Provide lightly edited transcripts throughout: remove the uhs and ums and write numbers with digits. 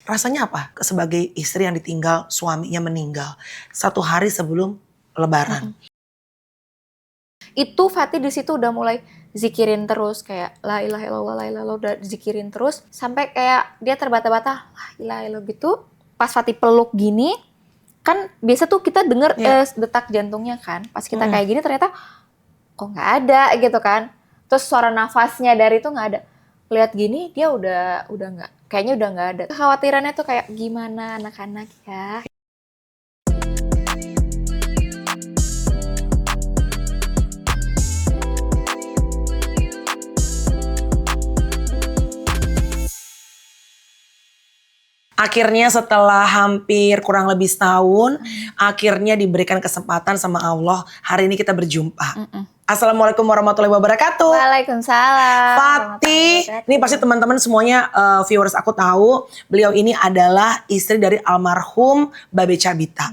Rasanya apa sebagai istri yang ditinggal suaminya meninggal 1 hari sebelum Lebaran? Itu Fatih di situ udah mulai zikirin terus kayak la ilaha illallah, la ilaha illallah, udah zikirin terus sampai kayak dia terbata-bata la ilaha illallah gitu. Pas Fatih peluk gini, kan biasa tuh kita denger detak jantungnya kan. Pas kita kayak gini ternyata kok nggak ada gitu kan. Terus suara nafasnya dari itu nggak ada. Lihat gini dia udah nggak, kayaknya udah nggak ada. Kekhawatirannya tuh kayak gimana anak-anak ya. Akhirnya setelah hampir kurang lebih setahun, akhirnya diberikan kesempatan sama Allah. Hari ini kita berjumpa. Assalamualaikum warahmatullahi wabarakatuh. Waalaikumsalam. Fatih, ini pasti teman-teman semuanya viewers aku tahu, beliau ini adalah istri dari almarhum Babe Cabita.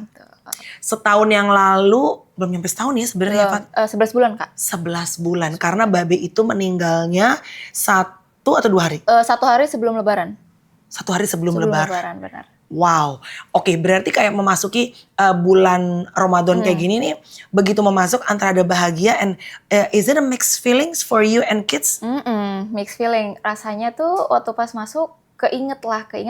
Setahun yang lalu, belum nyampe setahun ya sebenarnya Fat? 11 bulan Kak. 11 bulan, karena Babe itu meninggalnya 1 atau 2 hari? 1 hari sebelum Lebaran. 1 hari sebelum Lebaran. Benar. Wow, oke, berarti kayak memasuki bulan Ramadan kayak gini nih, begitu memasuk antara ada bahagia and is it a mixed feelings for you and kids? Mixed feeling, rasanya tuh waktu pas masuk keinget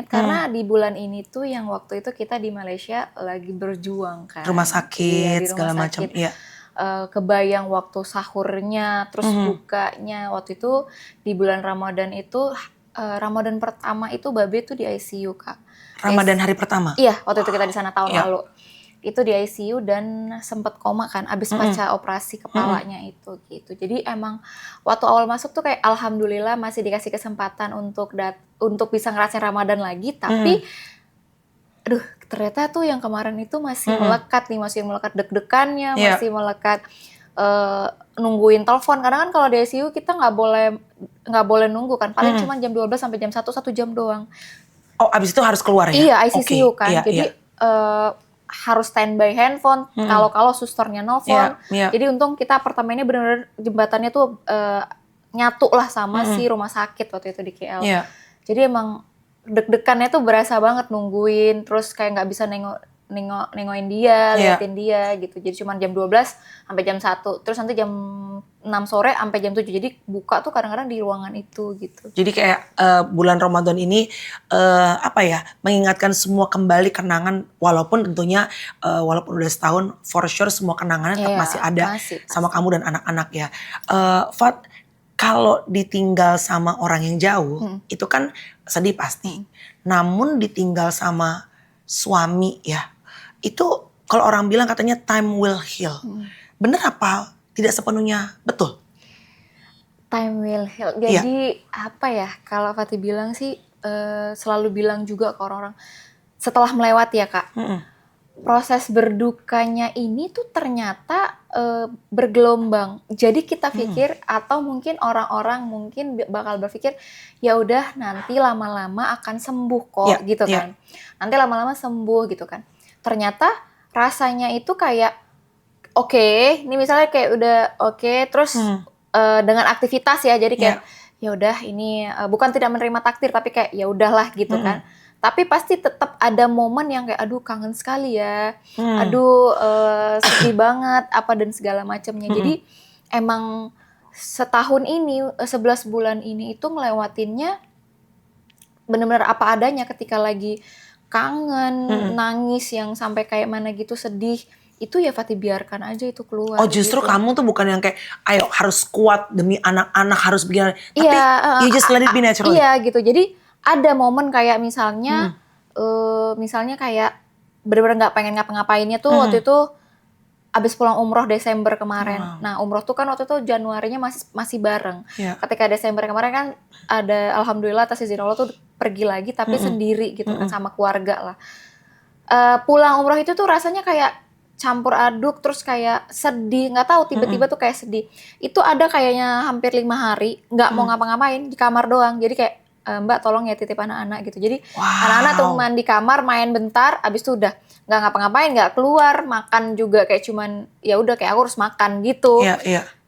karena di bulan ini tuh yang waktu itu kita di Malaysia lagi berjuang kan. Rumah sakit, di rumah segala macam, iya. Kebayang waktu sahurnya, terus bukanya waktu itu di bulan Ramadan itu. Ramadan pertama itu Babe tuh di ICU Kak. Ramadan hari pertama? Iya, waktu itu kita di sana tahun lalu. Itu di ICU dan sempet koma kan, abis pasca operasi kepalanya itu gitu. Jadi emang waktu awal masuk tuh kayak alhamdulillah masih dikasih kesempatan untuk bisa ngerasain Ramadan lagi, tapi aduh ternyata tuh yang kemarin itu masih melekat deg-degannya, masih melekat nungguin telepon. Karena kan kalau di ICU kita nggak boleh nunggu kan, paling cuma jam 12 sampai jam 1 doang doang. Oh, abis itu harus keluar ya? Iya, ICU kan. Jadi harus standby handphone kalau susternya nelfon. Jadi untung kita apartemennya benar-benar jembatannya tuh nyatu lah sama si rumah sakit waktu itu di KL. Jadi emang deg-degannya tuh berasa banget nungguin, terus kayak nggak bisa nengokin dia, liatin dia gitu. Jadi cuma jam 12 sampai jam 1. Terus nanti jam 6 sore sampai jam 7. Jadi buka tuh kadang-kadang di ruangan itu gitu. Jadi kayak bulan Ramadan ini mengingatkan semua kembali kenangan, walaupun tentunya walaupun udah setahun, for sure semua kenangannya tetap masih ada sama kamu dan anak-anak ya. Fat, kalau ditinggal sama orang yang jauh itu kan sedih pasti. Namun ditinggal sama suami ya, itu kalau orang bilang katanya time will heal. Bener apa tidak sepenuhnya betul? Time will heal. Jadi apa ya, kalau Fatih bilang sih selalu bilang juga ke orang-orang setelah melewati ya Kak. Proses berdukanya ini tuh ternyata bergelombang. Jadi kita pikir atau mungkin orang-orang mungkin bakal berpikir ya udah nanti lama-lama akan sembuh kok gitu kan. Nanti lama-lama sembuh gitu kan. Ternyata rasanya itu kayak oke, ini misalnya kayak udah terus dengan aktivitas ya. Jadi kayak ya udah ini bukan tidak menerima takdir tapi kayak ya udahlah gitu kan. Tapi pasti tetap ada momen yang kayak aduh kangen sekali ya. Aduh sedih banget apa dan segala macamnya. Jadi emang setahun ini 11 bulan ini itu ngelewatinnya benar-benar apa adanya. Ketika lagi kangen, nangis yang sampai kayak mana gitu, sedih, itu ya Fatih biarkan aja itu keluar. Oh justru gitu. Kamu tuh bukan yang kayak ayo harus kuat demi anak-anak harus begini. Tapi you just let it be natural. Iya gitu. Jadi ada momen kayak misalnya misalnya kayak benar-benar nggak pengen ngapa-ngapainnya tuh waktu itu abis pulang umroh Desember kemarin. Nah umroh tuh kan waktu itu Januarinya masih bareng. Ketika Desember kemarin kan ada alhamdulillah atas izin Allah tuh pergi lagi tapi sendiri gitu kan sama keluarga lah. Pulang umroh itu tuh rasanya kayak campur aduk, terus kayak sedih, nggak tahu tiba-tiba tuh kayak sedih. Itu ada kayaknya hampir 5 hari nggak mau ngapa-ngapain, di kamar doang. Jadi kayak Mbak tolong ya titip anak-anak gitu. Jadi anak-anak tuh main di kamar, main bentar, abis itu udah nggak ngapa-ngapain, nggak keluar, makan juga kayak cuman ya udah kayak aku harus makan gitu.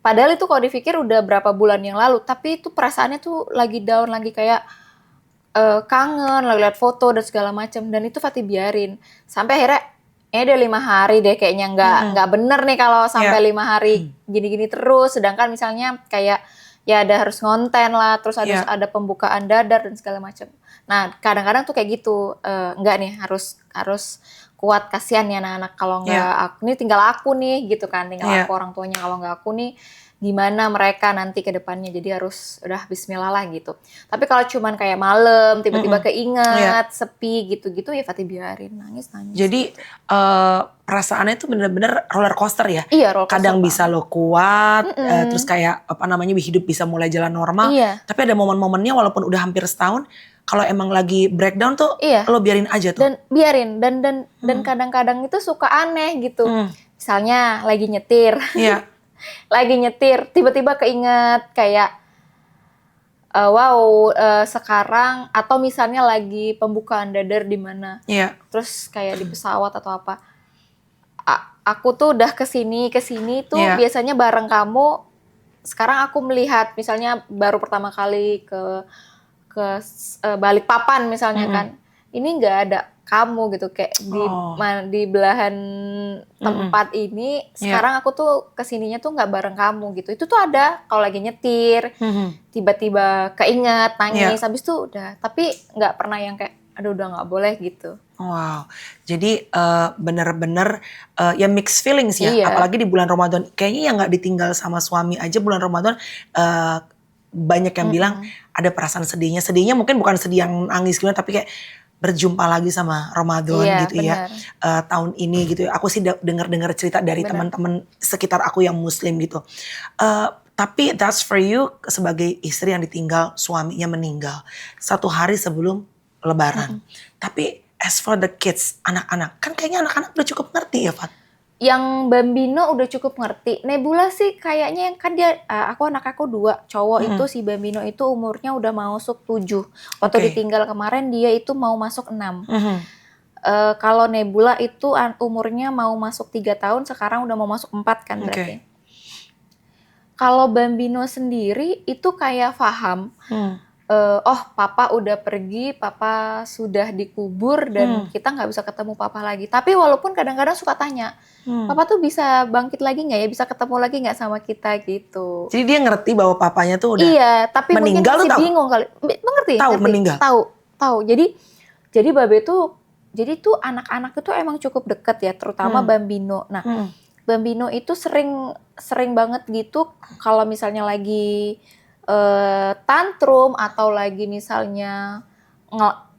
Padahal itu kalau dipikir udah berapa bulan yang lalu, tapi itu perasaannya tuh lagi down, lagi kayak kangen, lagi lihat foto dan segala macam, dan itu Fatih biarin. Sampai akhirnya udah 5 hari deh kayaknya nggak bener nih kalau sampai 5 hari gini-gini terus. Sedangkan misalnya kayak ya ada harus ngonten lah, terus ada pembukaan dadar dan segala macam. Nah kadang-kadang tuh kayak gitu, enggak nih harus kuat, kasihan ya anak-anak kalau nggak aku nih, tinggal aku nih gitu kan, tinggal aku orang tuanya, kalau nggak aku nih gimana mereka nanti ke depannya, jadi harus udah bismillah lah gitu. Tapi kalau cuman kayak malam tiba-tiba keinget sepi gitu-gitu ya Fatih biarin, nangis. Jadi gitu. Perasaannya itu bener-bener roller coaster ya. Iya, roller coaster kadang bisa lo kuat, terus kayak hidup bisa mulai jalan normal. Tapi ada momen-momennya walaupun udah hampir setahun, kalau emang lagi breakdown tuh lo biarin aja tuh. Dan biarin dan kadang-kadang itu suka aneh gitu. Misalnya lagi nyetir. Lagi nyetir, tiba-tiba keinget kayak sekarang, atau misalnya lagi pembukaan dadar di mana. Terus kayak di pesawat atau apa. Aku tuh udah kesini tuh biasanya bareng kamu. Sekarang aku melihat misalnya baru pertama kali ke Balikpapan misalnya kan. Ini nggak ada kamu gitu, kayak di belahan tempat ini. Sekarang aku tuh kesininya tuh nggak bareng kamu gitu. Itu tuh ada kalau lagi nyetir, tiba-tiba keinget, nangis, habis tuh udah. Tapi nggak pernah yang kayak aduh udah nggak boleh gitu. Wow, jadi bener-bener ya mixed feelings ya. Apalagi di bulan Ramadan, kayaknya yang nggak ditinggal sama suami aja bulan Ramadan, banyak yang bilang ada perasaan sedihnya. Sedihnya mungkin bukan sedih yang nangis gimana, tapi kayak berjumpa lagi sama Ramadan gitu ya. Tahun ini gitu ya. Aku sih dengar cerita dari teman-teman sekitar aku yang muslim gitu. Tapi that's for you sebagai istri yang ditinggal suaminya meninggal 1 hari sebelum Lebaran. Tapi as for the kids, anak-anak, kan kayaknya anak-anak udah cukup ngerti ya, Fat? Yang Bambino udah cukup ngerti. Nebula sih kayaknya yang kan dia, anak aku 2 cowok. Itu si Bambino itu umurnya udah masuk 7. Waktu ditinggal kemarin dia itu mau masuk 6. Kalau Nebula itu umurnya mau masuk 3 tahun, sekarang udah mau masuk 4 kan berarti. Kalau Bambino sendiri itu kayak paham. Papa udah pergi, papa sudah dikubur dan kita nggak bisa ketemu papa lagi. Tapi walaupun kadang-kadang suka tanya, papa tuh bisa bangkit lagi nggak ya, bisa ketemu lagi nggak sama kita gitu. Jadi dia ngerti bahwa papanya tuh udah tapi meninggal, mungkin masih bingung kali. Mengerti? Meninggal. Tahu. Jadi Babe tuh, jadi tuh anak-anak itu emang cukup deket ya, terutama Bambino. Nah, Bambino itu sering banget gitu kalau misalnya lagi tantrum atau lagi misalnya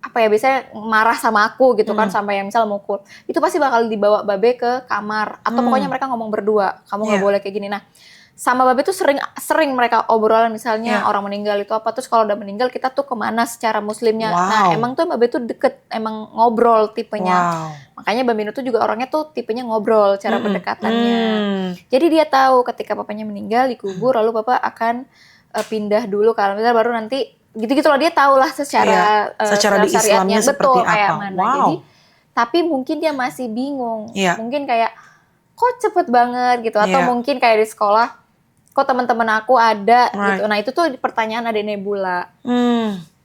biasanya marah sama aku gitu kan, sampai yang misal mukul, itu pasti bakal dibawa Babe ke kamar atau pokoknya mereka ngomong berdua, kamu nggak boleh kayak gini. Nah sama Babe tuh sering mereka obrolan misalnya orang meninggal itu apa, terus kalau udah meninggal kita tuh kemana secara muslimnya. Nah emang tuh Babe tuh deket, emang ngobrol tipenya. Makanya Bambino tuh juga orangnya tuh tipenya ngobrol cara pendekatannya. Jadi dia tahu ketika papanya meninggal dikubur, lalu papa akan pindah dulu kalau misalnya baru nanti gitu-gitu loh, dia tahu lah secara di Islamnya seperti apa. Kayak mana. Jadi tapi mungkin dia masih bingung. Mungkin kayak kok cepet banget gitu, atau mungkin kayak di sekolah kok teman-teman aku ada gitu. Nah itu tuh pertanyaan adik Nebula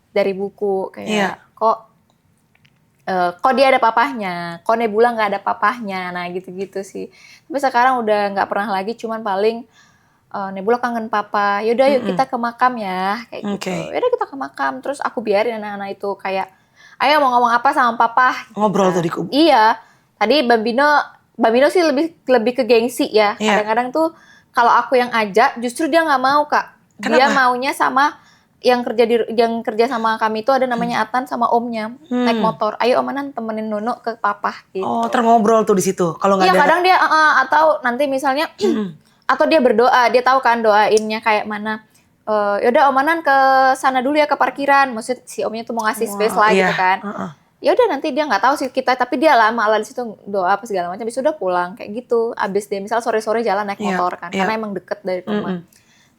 dari buku kayak kok dia ada papahnya, kok Nebula nggak ada papahnya. Nah gitu-gitu sih. Tapi sekarang udah nggak pernah lagi, cuman paling Nebula kangen papa, yaudah yuk kita ke makam ya, kayak gitu. Yaudah kita ke makam, terus aku biarin anak-anak itu kayak, ayo mau ngomong apa sama papa. Ngobrol tuh di kubur. Iya, tadi Bambino sih lebih ke gengsi ya. Kadang-kadang tuh kalau aku yang ajak, justru dia nggak mau Kak. Kenapa? Dia maunya sama yang kerja sama kami itu ada namanya Atan sama omnya naik motor. Ayo Om Anan temenin Nono ke papa gitu. Oh, ngobrol tuh di situ. Kalau nggak ada. Iya, kadang dia atau nanti misalnya atau dia berdoa, dia tahu kan doainnya kayak mana. Yaudah Om Anan ke sana dulu ya, ke parkiran. Maksud si omnya tuh mau ngasih space lah gitu kan. Yaudah nanti dia nggak tahu sih kita, tapi dia lama lah di situ doa apa segala macam. Habis itu udah pulang kayak gitu. Abis dia misal sore-sore jalan naik motor kan, karena emang deket dari rumah.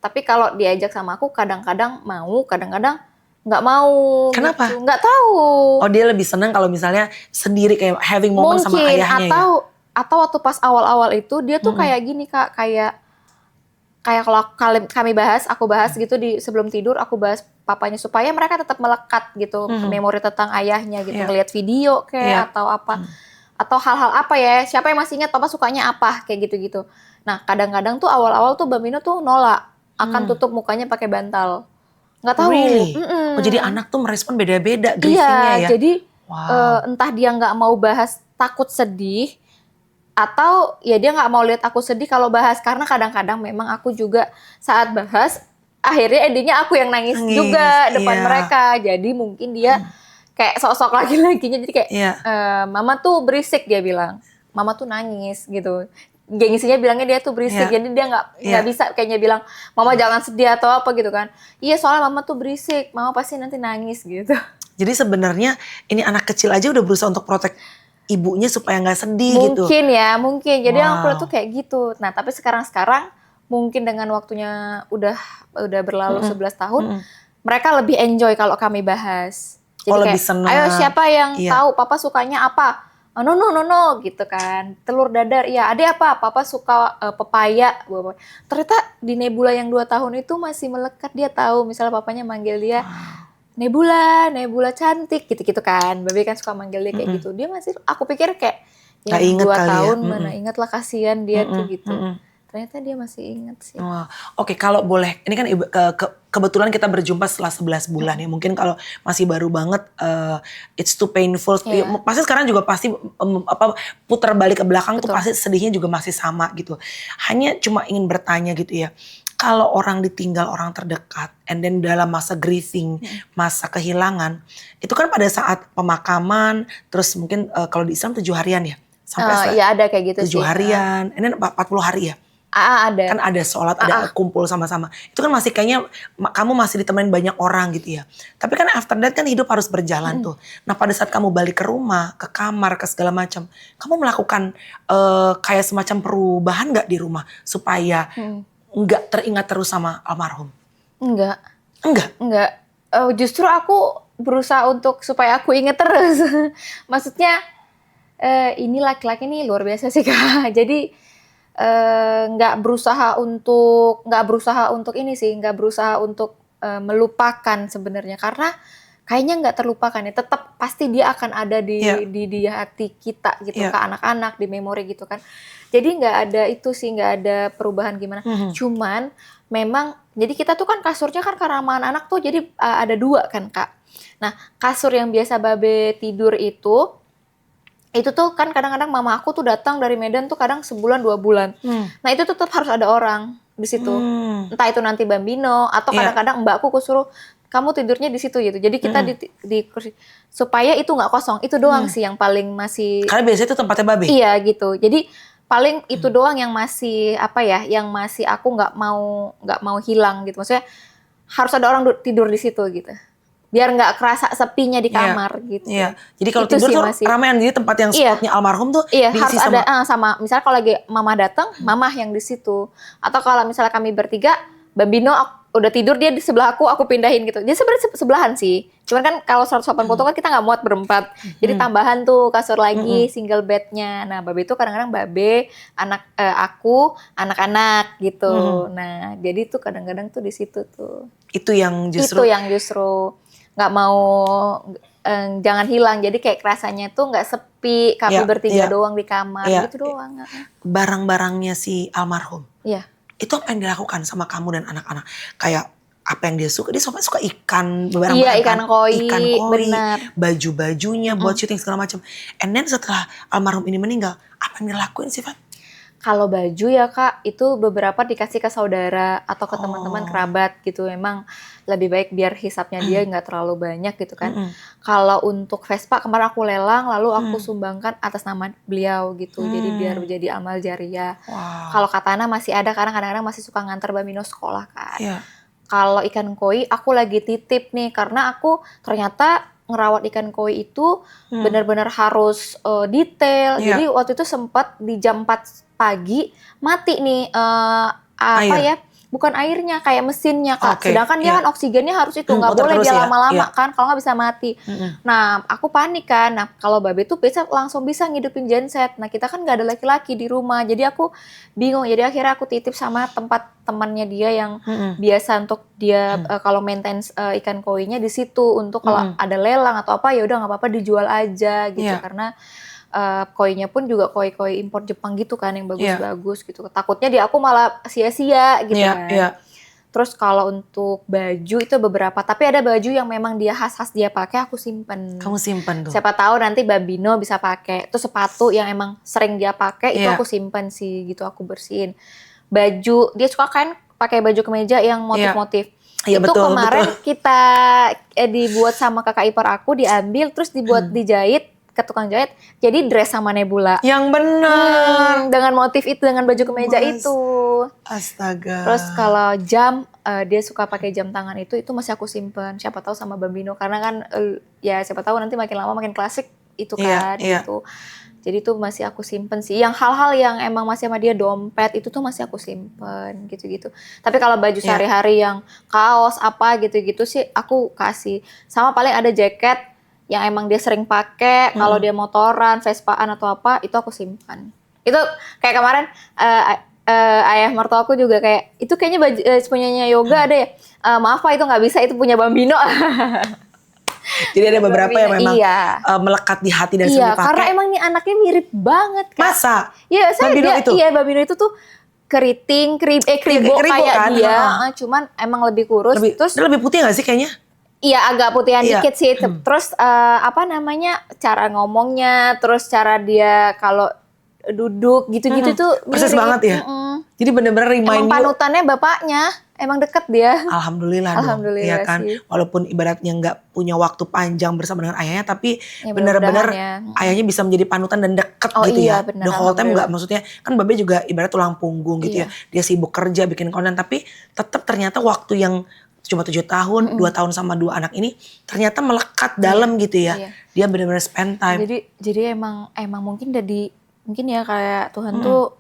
Tapi kalau diajak sama aku kadang-kadang mau, kadang-kadang nggak mau. Kenapa? Gitu. Nggak tahu. Oh dia lebih senang kalau misalnya sendiri kayak having moment sama ayahnya. Atau waktu pas awal-awal itu dia tuh kayak gini Kak, kayak kayak kalau kami bahas, aku bahas gitu di sebelum tidur, aku bahas papanya supaya mereka tetap melekat gitu memori tentang ayahnya gitu, ngelihat video kayak atau apa, atau hal-hal apa ya, siapa yang masih ingat papa sukanya apa kayak gitu-gitu. Nah kadang-kadang tuh awal-awal tuh Bambino tuh nolak, akan tutup mukanya pakai bantal, nggak tahu. Really? Oh jadi anak tuh merespon beda-beda grievingnya ya? Jadi entah dia nggak mau bahas takut sedih, atau ya dia nggak mau lihat aku sedih kalau bahas, karena kadang-kadang memang aku juga saat bahas akhirnya endingnya aku yang nangis juga depan mereka, jadi mungkin dia kayak sok-sok laki-lakinya, jadi kayak mama tuh berisik, dia bilang mama tuh nangis gitu, gengsinya bilangnya dia tuh berisik, jadi dia nggak bisa kayaknya bilang mama jangan sedih atau apa gitu kan. Iya soalnya mama tuh berisik, mama pasti nanti nangis gitu. Jadi sebenarnya ini anak kecil aja udah berusaha untuk protek ibunya supaya nggak sedih gitu. Mungkin ya, mungkin. Jadi aku lihat tuh kayak gitu. Nah, tapi sekarang mungkin dengan waktunya udah berlalu 11 tahun, mereka lebih enjoy kalau kami bahas. Jadi lebih senang. Ayo siapa yang tahu papa sukanya apa? Oh, no gitu kan. Telur dadar, iya. Adik apa? Papa suka pepaya. Ternyata di Nebula yang 2 tahun itu masih melekat, dia tahu. Misalnya papanya manggil dia Nebula cantik gitu-gitu kan. Babe kan suka manggil dia kayak gitu. Dia masih, aku pikir kayak ya 2 tahun mana ingat lah, kasihan dia tuh gitu. Ternyata dia masih ingat sih. Oke, kalau boleh, ini kan kebetulan kita berjumpa setelah 11 bulan ya. Mungkin kalau masih baru banget, it's too painful. Pasti sekarang juga pasti putar balik ke belakang tuh pasti sedihnya juga masih sama gitu. Hanya cuma ingin bertanya gitu ya. Kalau orang ditinggal orang terdekat, and then dalam masa grieving, masa kehilangan, itu kan pada saat pemakaman, terus mungkin kalau di Islam 7 harian ya? Sampai ya ada kayak gitu 7 harian, and then 40 hari ya? Ada. Kan ada sholat, ada kumpul sama-sama. Itu kan masih kayaknya kamu masih ditemenin banyak orang gitu ya. Tapi kan after that kan hidup harus berjalan tuh. Nah pada saat kamu balik ke rumah, ke kamar, ke segala macam, kamu melakukan kayak semacam perubahan gak di rumah supaya nggak teringat terus sama almarhum? Enggak. Justru aku berusaha untuk supaya aku ingat terus. Maksudnya ini laki-laki ini luar biasa sih Kak. Jadi nggak berusaha untuk ini sih, nggak berusaha untuk melupakan sebenarnya, karena kayaknya nggak terlupakan ya. Tetap pasti dia akan ada di hati kita gitu, ke anak-anak, di memori gitu kan. Jadi nggak ada itu sih, nggak ada perubahan gimana. Cuman memang, jadi kita tuh kan kasurnya kan karena sama anak tuh jadi ada 2 kan Kak. Nah kasur yang biasa Babe tidur itu tuh kan kadang-kadang mama aku tuh datang dari Medan tuh kadang sebulan 2 bulan. Nah itu tetap harus ada orang di situ. Entah itu nanti Bambino atau kadang-kadang mbakku kusuruh kamu tidurnya di situ gitu. Jadi kita di kursi supaya itu nggak kosong. Itu doang sih yang paling masih. Karena biasanya itu tempatnya Babe. Iya gitu. Jadi paling itu doang yang masih apa ya? Yang masih aku nggak mau hilang gitu. Maksudnya harus ada orang tidur di situ gitu. Biar nggak kerasa sepinya di kamar gitu. Iya. Jadi kalau tidur tuh ramean, jadi tempat yang spotnya almarhum tuh diisi harus ada sama misalnya kalau lagi mama datang, mama yang di situ. Atau kalau misalnya kami bertiga, Bambino udah tidur dia di sebelah aku pindahin gitu. Dia sebenarnya sebelahan sih. Cuman kan kalau 180 kan kita nggak muat berempat. Jadi tambahan tuh kasur lagi, single bednya. Nah Babe itu kadang-kadang Babe, aku, anak-anak gitu. Nah jadi tuh kadang-kadang tuh di situ tuh. Itu yang justru nggak mau jangan hilang, jadi kayak rasanya tuh nggak sepi, kami bertiga doang di kamar gitu doang. Barang-barangnya si almarhum, itu apa yang dilakukan sama kamu dan anak-anak? Kayak apa yang dia suka ikan, ikan koi, baju-bajunya buat syuting segala macam. And then setelah almarhum ini meninggal, apa yang dilakuin sih Fat? Kalau baju ya Kak, itu beberapa dikasih ke saudara atau ke teman-teman kerabat gitu. Memang lebih baik biar hisapnya dia nggak terlalu banyak gitu kan. Kalau untuk Vespa kemarin aku lelang, lalu aku sumbangkan atas nama beliau gitu. Jadi biar jadi amal jariah. Kalau katana masih ada, karena kadang-kadang masih suka nganter Bambino sekolah kan. Kalau ikan koi aku lagi titip nih, karena aku ternyata ngerawat ikan koi itu benar-benar harus detail. Jadi waktu itu sempat di jam 4 pagi mati nih bukan airnya, kayak mesinnya Kak. Sedangkan dia kan oksigennya harus itu, nggak boleh dia lama-lama kan, kalau nggak bisa mati. Nah, aku panik kan. Nah, kalau Babe tuh langsung bisa ngidupin genset. Nah, kita kan nggak ada laki-laki di rumah, jadi aku bingung. Jadi akhirnya aku titip sama tempat temannya dia yang biasa untuk dia kalau maintenance ikan koinya di situ, untuk kalau ada lelang atau apa ya udah nggak apa-apa dijual aja gitu. Karena koinya pun juga koi-koi impor Jepang gitu kan, yang bagus-bagus gitu. Takutnya di aku malah sia-sia gitu kan. Terus kalau untuk baju itu beberapa, tapi ada baju yang memang dia khas-khas dia pakai, aku simpen. Kamu simpen tuh. Siapa tahu nanti Babino bisa pakai. Terus sepatu yang emang sering dia pakai itu aku simpen sih gitu, aku bersihin. Baju dia suka kan pakai baju kemeja yang motif-motif. Itu betul, kemarin kita dibuat sama kakak ipar aku, diambil terus dibuat dijahit ke tukang jahit, jadi dress sama Nebula. Yang benar. Dengan motif itu, dengan baju kemeja itu. Astaga. Terus kalau jam, dia suka pakai jam tangan itu masih aku simpen. Siapa tahu sama Bambino, karena kan ya siapa tahu nanti makin lama makin klasik itu kan gitu. Jadi itu masih aku simpen sih. Yang hal-hal yang emang masih sama dia, dompet itu tuh masih aku simpen gitu-gitu. Tapi kalau baju sehari-hari yang kaos apa gitu-gitu sih aku kasih. Sama paling ada jaket yang emang dia sering pakai kalau dia motoran, Vespaan atau apa, itu aku simpan. Itu kayak kemarin ayah mertua aku juga kayak, itu kayaknya baju punyanya Yoga ada ya. Maaf Pak, itu nggak bisa, itu punya Bambino. Jadi ada beberapa yang memang melekat di hati dan sering dipakai. Karena emang nih anaknya mirip banget kan. Masa? Iya, Bambino itu? Iya, Bambino itu tuh keriting, kribo kayak kan? Dia, cuman emang lebih kurus. Terus dia lebih putih nggak sih kayaknya? Iya, agak putihan dikit sih. Terus cara ngomongnya, terus cara dia kalau duduk gitu-gitu tuh mirip. Persis banget ya. Jadi benar-benar remind emang panutannya bapaknya, emang deket dia. Alhamdulillah dong. Ya kan, sih. walaupun ibaratnya nggak punya waktu panjang bersama dengan ayahnya, tapi benar-benar ayahnya bisa menjadi panutan dan deket gitu ya. Bener, The whole time nggak, maksudnya kan Babe juga ibarat tulang punggung gitu ya. Dia sibuk kerja bikin konten, tapi tetap ternyata waktu yang cuma 7 tahun, 2 tahun sama 2 anak ini ternyata melekat dalam gitu ya. Dia benar-benar spend time. Jadi emang mungkin mungkin ya kayak Tuhan tuh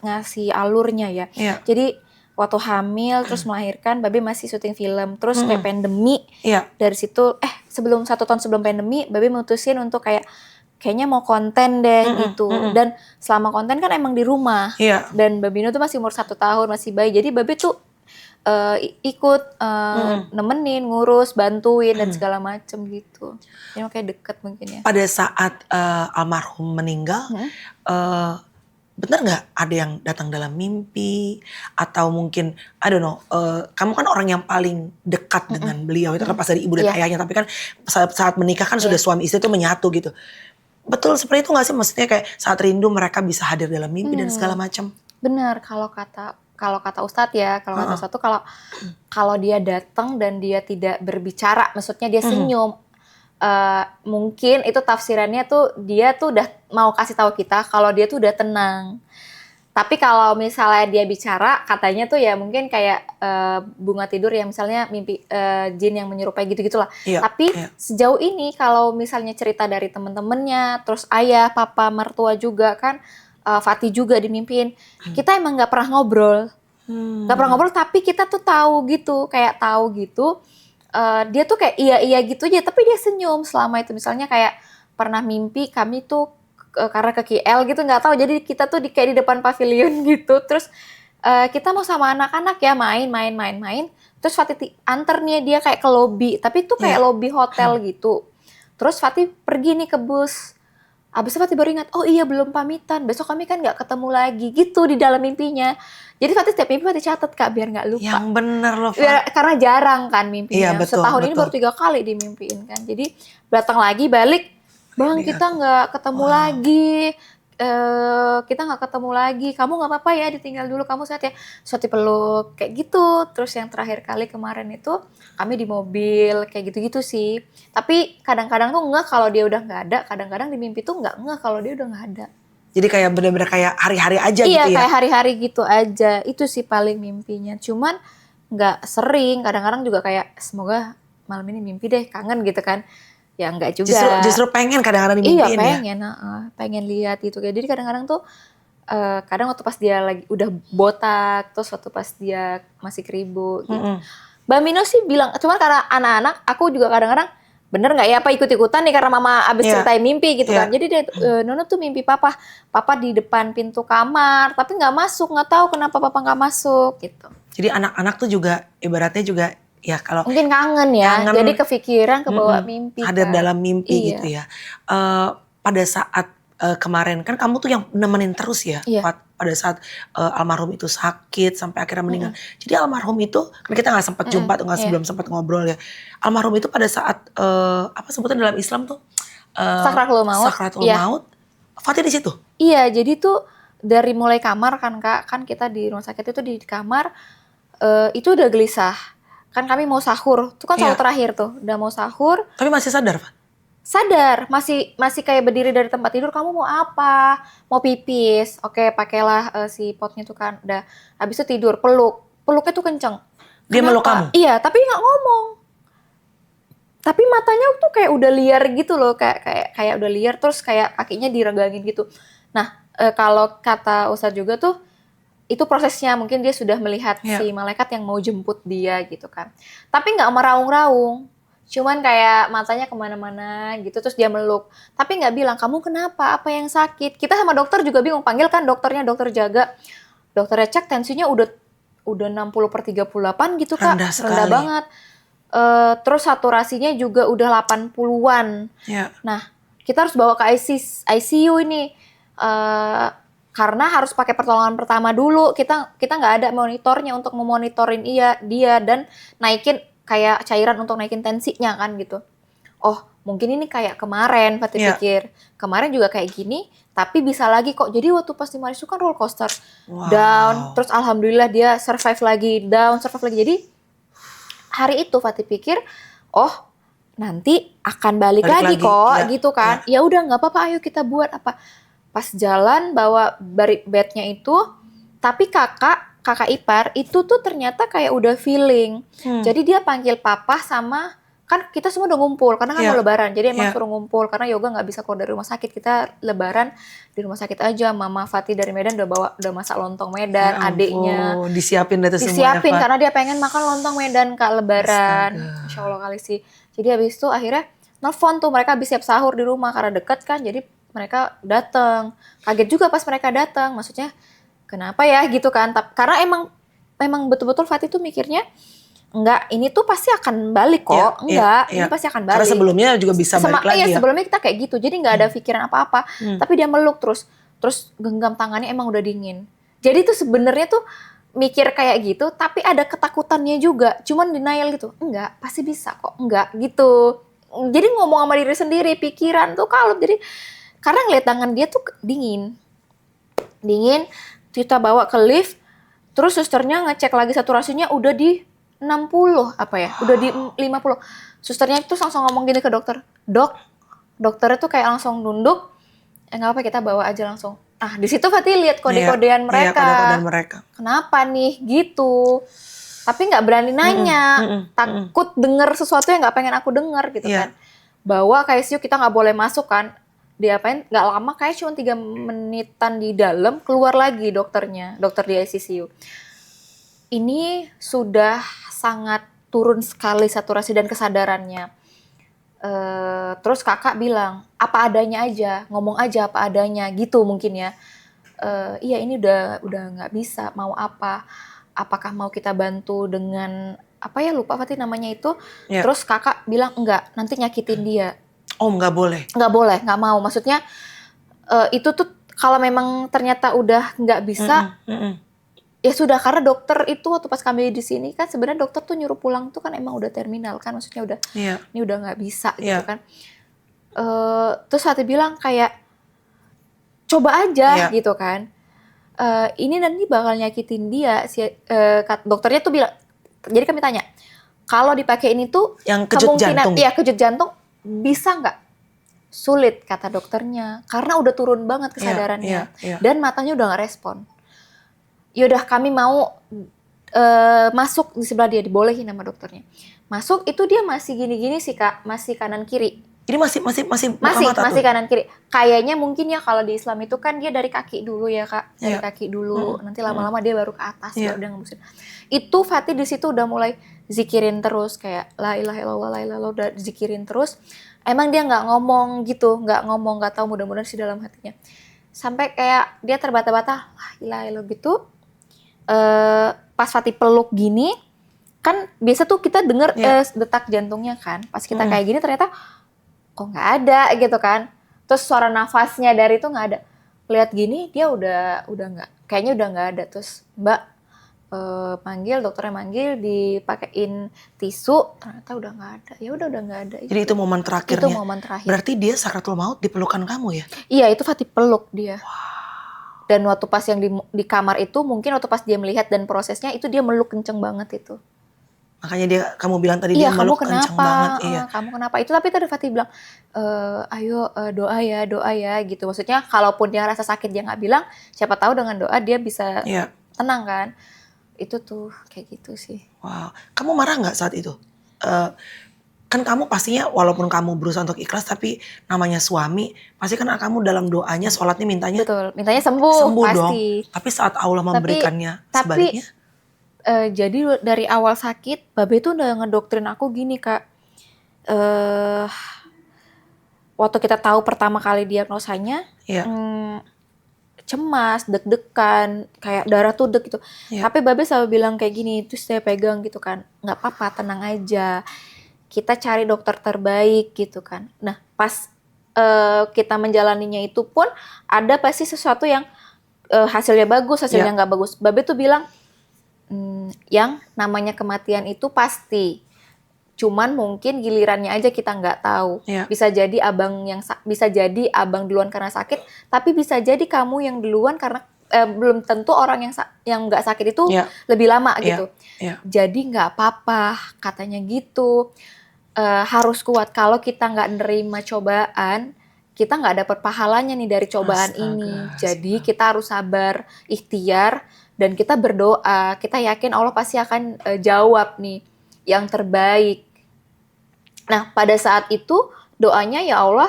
ngasih alurnya ya. Jadi waktu hamil terus melahirkan, Babe masih syuting film, terus kayak pandemi. Dari situ sebelum 1 tahun sebelum pandemi, Babe mutusin untuk kayaknya mau konten deh gitu. Dan selama konten kan emang di rumah. Dan Babino tuh masih umur 1 tahun, masih bayi. Jadi Babe tuh ikut nemenin, ngurus, bantuin dan segala macem gitu. Jadi kayak deket mungkin ya. Pada saat almarhum meninggal, bener nggak ada yang datang dalam mimpi atau mungkin I don't know, kamu kan orang yang paling dekat dengan beliau, itu lepas dari ibu dan ayahnya, tapi kan saat menikah kan sudah suami istri itu menyatu gitu. Betul seperti itu nggak sih, maksudnya kayak saat rindu mereka bisa hadir dalam mimpi dan segala macam? Benar, kalau kata Ustadz ya, kata Ustadz tuh kalau dia datang dan dia tidak berbicara, maksudnya dia senyum, mungkin itu tafsirannya tuh dia tuh udah mau kasih tahu kita kalau dia tuh udah tenang. Tapi kalau misalnya dia bicara, katanya tuh ya mungkin kayak bunga tidur yang misalnya mimpi jin yang menyerupai gitu-gitulah. Tapi sejauh ini kalau misalnya cerita dari temen-temennya, terus ayah, papa, mertua juga kan, Fatih juga dimimpiin, kita emang nggak pernah ngobrol, tapi kita tuh tahu gitu, dia tuh kayak iya gitu aja, tapi dia senyum selama itu. Misalnya kayak pernah mimpi kami tuh karena ke KL gitu, nggak tahu, jadi kita tuh kayak di depan pavilion gitu, terus kita mau sama anak-anak ya main, terus Fatih anter nih dia kayak ke lobby, tapi itu kayak lobby hotel gitu, terus Fatih pergi nih ke bus. Abis itu Fatih baru ingat, oh iya belum pamitan, besok kami kan gak ketemu lagi, gitu di dalam mimpinya. Jadi Fatih setiap mimpi Fatih catat Kak, biar gak lupa. Yang bener loh Fatih. Karena jarang kan mimpinya, setahun ini baru 3 kali dimimpiin kan. Jadi datang lagi, balik, Bang kita gak ketemu lagi, kamu gak apa-apa ya, ditinggal dulu, kamu sehat ya. So dipeluk, kayak gitu. Terus yang terakhir kali kemarin itu, kami di mobil, kayak gitu-gitu sih. Tapi kadang-kadang tuh ngeh kalau dia udah gak ada, kadang-kadang di mimpi tuh gak ngeh kalau dia udah gak ada. Jadi kayak bener-bener kayak hari-hari aja gitu ya? Iya, kayak hari-hari gitu aja, itu sih paling mimpinya. Cuman gak sering, kadang-kadang juga kayak semoga malam ini mimpi deh, kangen gitu kan. Ya enggak juga. Justru pengen kadang-kadang dimimpiin ya? Iya pengen lihat gitu. Jadi kadang-kadang tuh kadang waktu pas dia lagi udah botak, terus waktu pas dia masih keribu gitu. Mbak Mino sih bilang, cuma karena anak-anak, aku juga kadang-kadang bener nggak ya apa ikut-ikutan nih karena mama abis ceritain mimpi gitu kan. Jadi dia, Nono tuh mimpi papa di depan pintu kamar, tapi nggak masuk, nggak tahu kenapa papa nggak masuk gitu. Jadi anak-anak tuh juga ibaratnya juga ya kalau mungkin kangen ya, jadi kepikiran kebawa mimpi. Hadir kan dalam mimpi gitu ya. Pada saat kemarin kan kamu tuh yang nemenin terus ya, pada saat almarhum itu sakit sampai akhirnya meninggal. Jadi almarhum itu kan kita nggak sempat jumpa tuh, belum sempat ngobrol ya. Almarhum itu pada saat apa sebutan dalam Islam tuh sakratul maut. Sakratul maut. Fatih di situ. Iya, jadi tuh dari mulai kamar kan Kak, kan kita di rumah sakit itu di kamar itu udah gelisah. Kan kami mau sahur, itu kan sahur terakhir tuh, udah mau sahur. Tapi masih sadar, Pak? Sadar, masih kayak berdiri dari tempat tidur. Kamu mau apa? Mau pipis? Oke, pakailah si potnya tuh kan. Udah, habis itu tidur, peluknya tuh kenceng. Dia meluk kamu? Iya, tapi nggak ngomong. Tapi matanya tuh kayak udah liar gitu loh, kayak udah liar, terus kayak kakinya diregangin gitu. Nah, kalau kata Ustadz juga tuh, itu prosesnya mungkin dia sudah melihat si malaikat yang mau jemput dia gitu kan. Tapi nggak meraung-raung. Cuman kayak matanya kemana-mana gitu, terus dia meluk. Tapi nggak bilang, kamu kenapa? Apa yang sakit? Kita sama dokter juga bingung. Panggil kan dokternya, dokter jaga. Dokternya cek tensinya udah 60/38 gitu Kak. Rendah banget. Terus saturasinya juga udah 80-an. Nah, kita harus bawa ke ICU ini. Karena harus pakai pertolongan pertama dulu. Kita nggak ada monitornya untuk memonitorin dia dan naikin kayak cairan untuk naikin tensinya kan gitu. Oh, mungkin ini kayak kemarin, Fatih pikir. Kemarin juga kayak gini, tapi bisa lagi kok. Jadi waktu pas di Marisu kan roller coaster. Down, terus alhamdulillah dia survive lagi, down, survive lagi. Jadi hari itu Fatih pikir, oh nanti akan balik lagi kok gitu kan. Ya udah nggak apa-apa, ayo kita buat apa. Pas jalan bawa bednya itu, tapi kakak ipar itu tuh ternyata kayak udah feeling. Jadi dia panggil papa sama, kan kita semua udah ngumpul karena kan mau lebaran. Jadi emang suruh ngumpul karena Yoga nggak bisa keluar dari rumah sakit. Kita lebaran di rumah sakit aja. Mama Fatih dari Medan udah masak lontong Medan, adiknya. Disiapin itu semua. Disiapin karena dia pengen makan lontong Medan Kak lebaran. Insya Allah kali sih. Jadi habis itu akhirnya nelfon tuh, mereka habis siap sahur di rumah karena deket kan. Jadi mereka datang. Kaget juga pas mereka datang. Maksudnya kenapa ya gitu kan? Karena emang betul-betul Fatih tuh mikirnya enggak, ini tuh pasti akan balik kok. Ini pasti akan balik. Karena sebelumnya juga bisa balik lagi ya. Sebelumnya kita kayak gitu. Jadi nggak ada pikiran apa-apa. Tapi dia meluk terus genggam tangannya emang udah dingin. Jadi tuh sebenarnya tuh mikir kayak gitu, tapi ada ketakutannya juga. Cuman denial gitu. Enggak, pasti bisa kok. Enggak gitu. Jadi ngomong sama diri sendiri, pikiran tuh kalau jadi karena ngeliat tangan dia tuh dingin. Kita bawa ke lift, terus susternya ngecek lagi saturasinya udah di 60 apa ya, udah di 50. Susternya itu langsung ngomong gini ke dokter, dokternya tuh kayak langsung nunduk, nggak apa kita bawa aja langsung. Ah di situ Fatih lihat kode-kodean mereka. Kode-kodean mereka. Kenapa nih gitu? Tapi nggak berani nanya, takut denger sesuatu yang nggak pengen aku denger gitu kan. Bawa ke ICU, kita nggak boleh masuk kan. Diapain? Nggak lama, kayak cuma 3 menitan di dalam, keluar lagi dokter di ICU. Ini sudah sangat turun sekali saturasi dan kesadarannya. Terus kakak bilang, apa adanya aja, ngomong aja apa adanya, gitu mungkin ya. Iya ini udah nggak bisa, mau apa? Apakah mau kita bantu dengan, apa ya lupa Fatih namanya itu. Terus kakak bilang, enggak, nanti nyakitin dia. Oh nggak boleh? Nggak boleh, nggak mau. Maksudnya itu tuh kalau memang ternyata udah nggak bisa, ya sudah. Karena dokter itu waktu pas kami di sini kan sebenarnya dokter tuh nyuruh pulang tuh kan emang udah terminal kan, maksudnya udah ini udah nggak bisa gitu kan. Terus Fatih bilang kayak coba aja gitu kan. Ini nanti bakal nyakitin dia. Dokternya tuh bilang, jadi kami tanya, kalau dipakai ini tuh yang kejut jantung. Iya kejut jantung. Bisa nggak? Sulit kata dokternya karena udah turun banget kesadarannya dan matanya udah nggak respon. Yaudah kami mau masuk di sebelah dia, dibolehin sama dokternya. Masuk itu dia masih gini-gini sih Kak, masih kanan kiri. Ini masih buka mata masih tuh? kanan kiri. Kayaknya mungkin ya kalau di Islam itu kan dia dari kaki dulu ya Kak, dari kaki dulu. Nanti lama-lama dia baru ke atas, baru dia ngembusin. Itu Fatih di situ udah mulai zikirin terus kayak la ilaha illallah, la ilaha illallah, udah zikirin terus. Emang dia nggak ngomong gitu, nggak tahu, mudah-mudahan sih dalam hatinya. Sampai kayak dia terbata-bata la ilaha illallah gitu. Pas Fatih peluk gini, kan biasa tuh kita denger detak jantungnya kan. Pas kita kayak gini ternyata kok nggak ada gitu kan. Terus suara nafasnya dari itu nggak ada. Lihat gini dia udah nggak, kayaknya udah nggak ada. Terus Mbak dokternya manggil, dipakein tisu, ternyata udah nggak ada. Ya udah nggak ada. Jadi itu momen terakhirnya. Itu momen terakhir. Berarti dia sakratul maut di pelukan kamu ya? Iya, itu Fatih peluk dia. Dan waktu pas yang di kamar itu, mungkin waktu pas dia melihat dan prosesnya itu dia meluk kenceng banget itu. Makanya kamu bilang tadi dia meluk kenceng banget. Iya. Kamu kenapa? Itu tapi tadi Fatih bilang, ayo doa ya gitu. Maksudnya kalaupun dia rasa sakit dia nggak bilang, siapa tahu dengan doa dia bisa tenang kan. Itu tuh kayak gitu sih. Wow. Kamu marah nggak saat itu? Kan kamu pastinya walaupun kamu berusaha untuk ikhlas tapi namanya suami pasti kan kamu dalam doanya sholatnya mintanya sembuh pasti dong. Tapi saat Allah memberikannya sebaliknya. Jadi dari awal sakit Babe tuh udah ngedoktrin aku gini Kak, waktu kita tahu pertama kali diagnosanya cemas, deg-degan, kayak darah tuh deg gitu. Tapi Babe selalu bilang kayak gini, terus saya pegang gitu kan, nggak apa-apa, tenang aja, kita cari dokter terbaik gitu kan. Nah pas kita menjalaninya itu pun ada pasti sesuatu yang hasilnya bagus, hasilnya nggak bagus. Babe tuh bilang, yang namanya kematian itu pasti, cuman mungkin gilirannya aja kita nggak tahu. Bisa jadi abang duluan karena sakit, tapi bisa jadi kamu yang duluan karena belum tentu orang yang nggak sakit itu lebih lama gitu. Jadi nggak apa-apa katanya gitu. Harus kuat. Kalau kita nggak nerima cobaan, kita nggak dapat pahalanya nih dari cobaan ini. Jadi kita harus sabar, ikhtiar. Dan kita berdoa, kita yakin Allah pasti akan jawab nih yang terbaik. Nah pada saat itu doanya ya Allah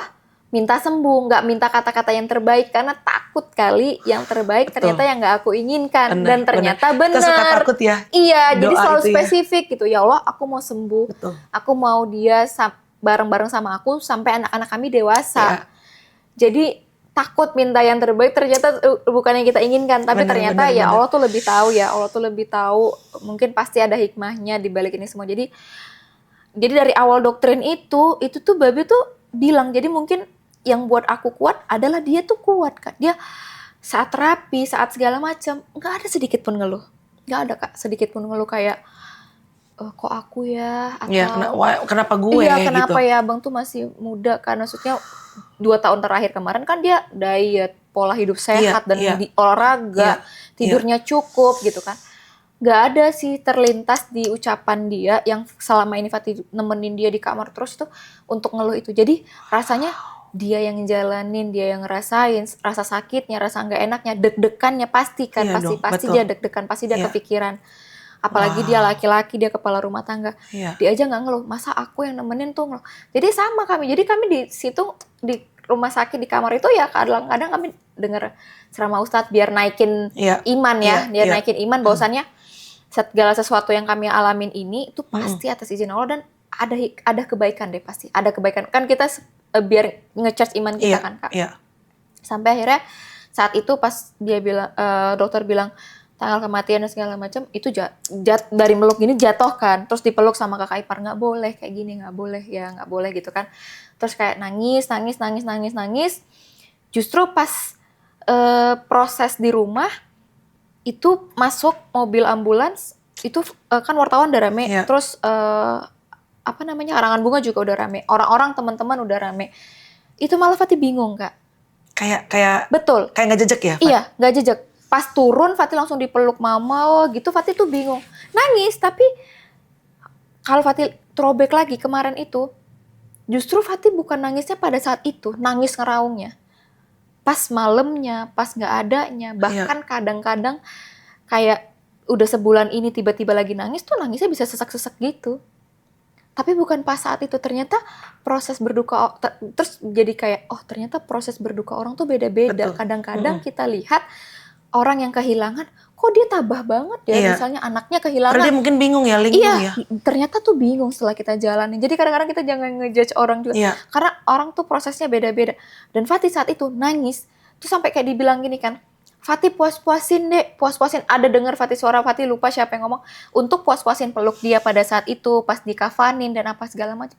minta sembuh, nggak minta kata-kata yang terbaik karena takut kali yang terbaik ternyata yang nggak aku inginkan. Dan ternyata benar. Kita suka takut ya. Iya, jadi selalu spesifik gitu. Ya Allah, aku mau sembuh. Aku mau dia bareng-bareng sama aku sampai anak-anak kami dewasa. Jadi takut minta yang terbaik ternyata bukan yang kita inginkan, tapi ternyata Allah tuh lebih tahu ya, Allah tuh lebih tahu, mungkin pasti ada hikmahnya di balik ini semua. Jadi dari awal doktrin itu tuh Babe tuh bilang, jadi mungkin yang buat aku kuat adalah dia tuh kuat Kak. Dia saat terapi, saat segala macam, nggak ada sedikit pun ngeluh, nggak ada Kak, sedikit pun ngeluh kayak kok aku ya, atau kenapa gue? Kenapa gitu. ya abang tuh masih muda kan, maksudnya 2 tahun terakhir kemarin kan dia diet, pola hidup sehat dan olahraga, tidurnya cukup gitu kan. Gak ada sih terlintas di ucapan dia yang selama ini Fatih nemenin dia di kamar terus itu untuk ngeluh itu. Jadi rasanya dia yang jalanin, dia yang ngerasain rasa sakitnya, rasa nggak enaknya, deg-degannya pasti kan, pasti dia deg-degan, pasti dia kepikiran. Apalagi dia laki-laki, dia kepala rumah tangga. Dia aja nggak ngeluh, masa aku yang nemenin tuh ngeluh. Jadi sama kami, jadi kami di situ di rumah sakit di kamar itu ya kadang-kadang kami dengar ceramah Ustadz biar naikin iman ya, biar naikin iman bahwasannya segala sesuatu yang kami alamin ini itu pasti atas izin Allah dan ada kebaikan deh, pasti ada kebaikan. Kan kita biar nge-charge iman kita kan Kak. Sampai akhirnya saat itu pas dia bilang, dokter bilang tanggal kematian dan segala macam itu dari meluk gini jatuh kan, terus dipeluk sama kakak ipar, nggak boleh kayak gini, nggak boleh gitu kan. Terus kayak nangis. Justru pas proses di rumah itu masuk mobil ambulans itu kan wartawan udah rame, terus karangan bunga juga udah rame, orang-orang teman-teman udah rame. Itu malah Fatih bingung Kak. Kayak betul. Kayak nggak jejek ya? Fat? Iya, nggak jejek. Pas turun Fatih langsung dipeluk mama gitu, Fatih tuh bingung. Nangis, tapi kalau Fatih throwback lagi kemarin itu, justru Fatih bukan nangisnya pada saat itu, nangis ngeraungnya. Pas malamnya, pas nggak adanya, bahkan kadang-kadang kayak udah sebulan ini tiba-tiba lagi nangis tuh nangisnya bisa sesak-sesak gitu. Tapi bukan pas saat itu, ternyata proses berduka, terus jadi kayak, oh ternyata proses berduka orang tuh beda-beda. Kadang-kadang kita lihat orang yang kehilangan, kok dia tabah banget ya, misalnya anaknya kehilangan. Padahal dia mungkin bingung ya, linglung ya. Ternyata tuh bingung setelah kita jalanin. Jadi kadang-kadang kita jangan ngejudge orang juga. Karena orang tuh prosesnya beda-beda. Dan Fatih saat itu nangis, tuh sampai kayak dibilang gini kan, Fatih puas-puasin deh, puas-puasin. Ada dengar Fatih suara Fatih, lupa siapa yang ngomong, untuk puas-puasin peluk dia pada saat itu, pas dikafanin dan apa segala macam.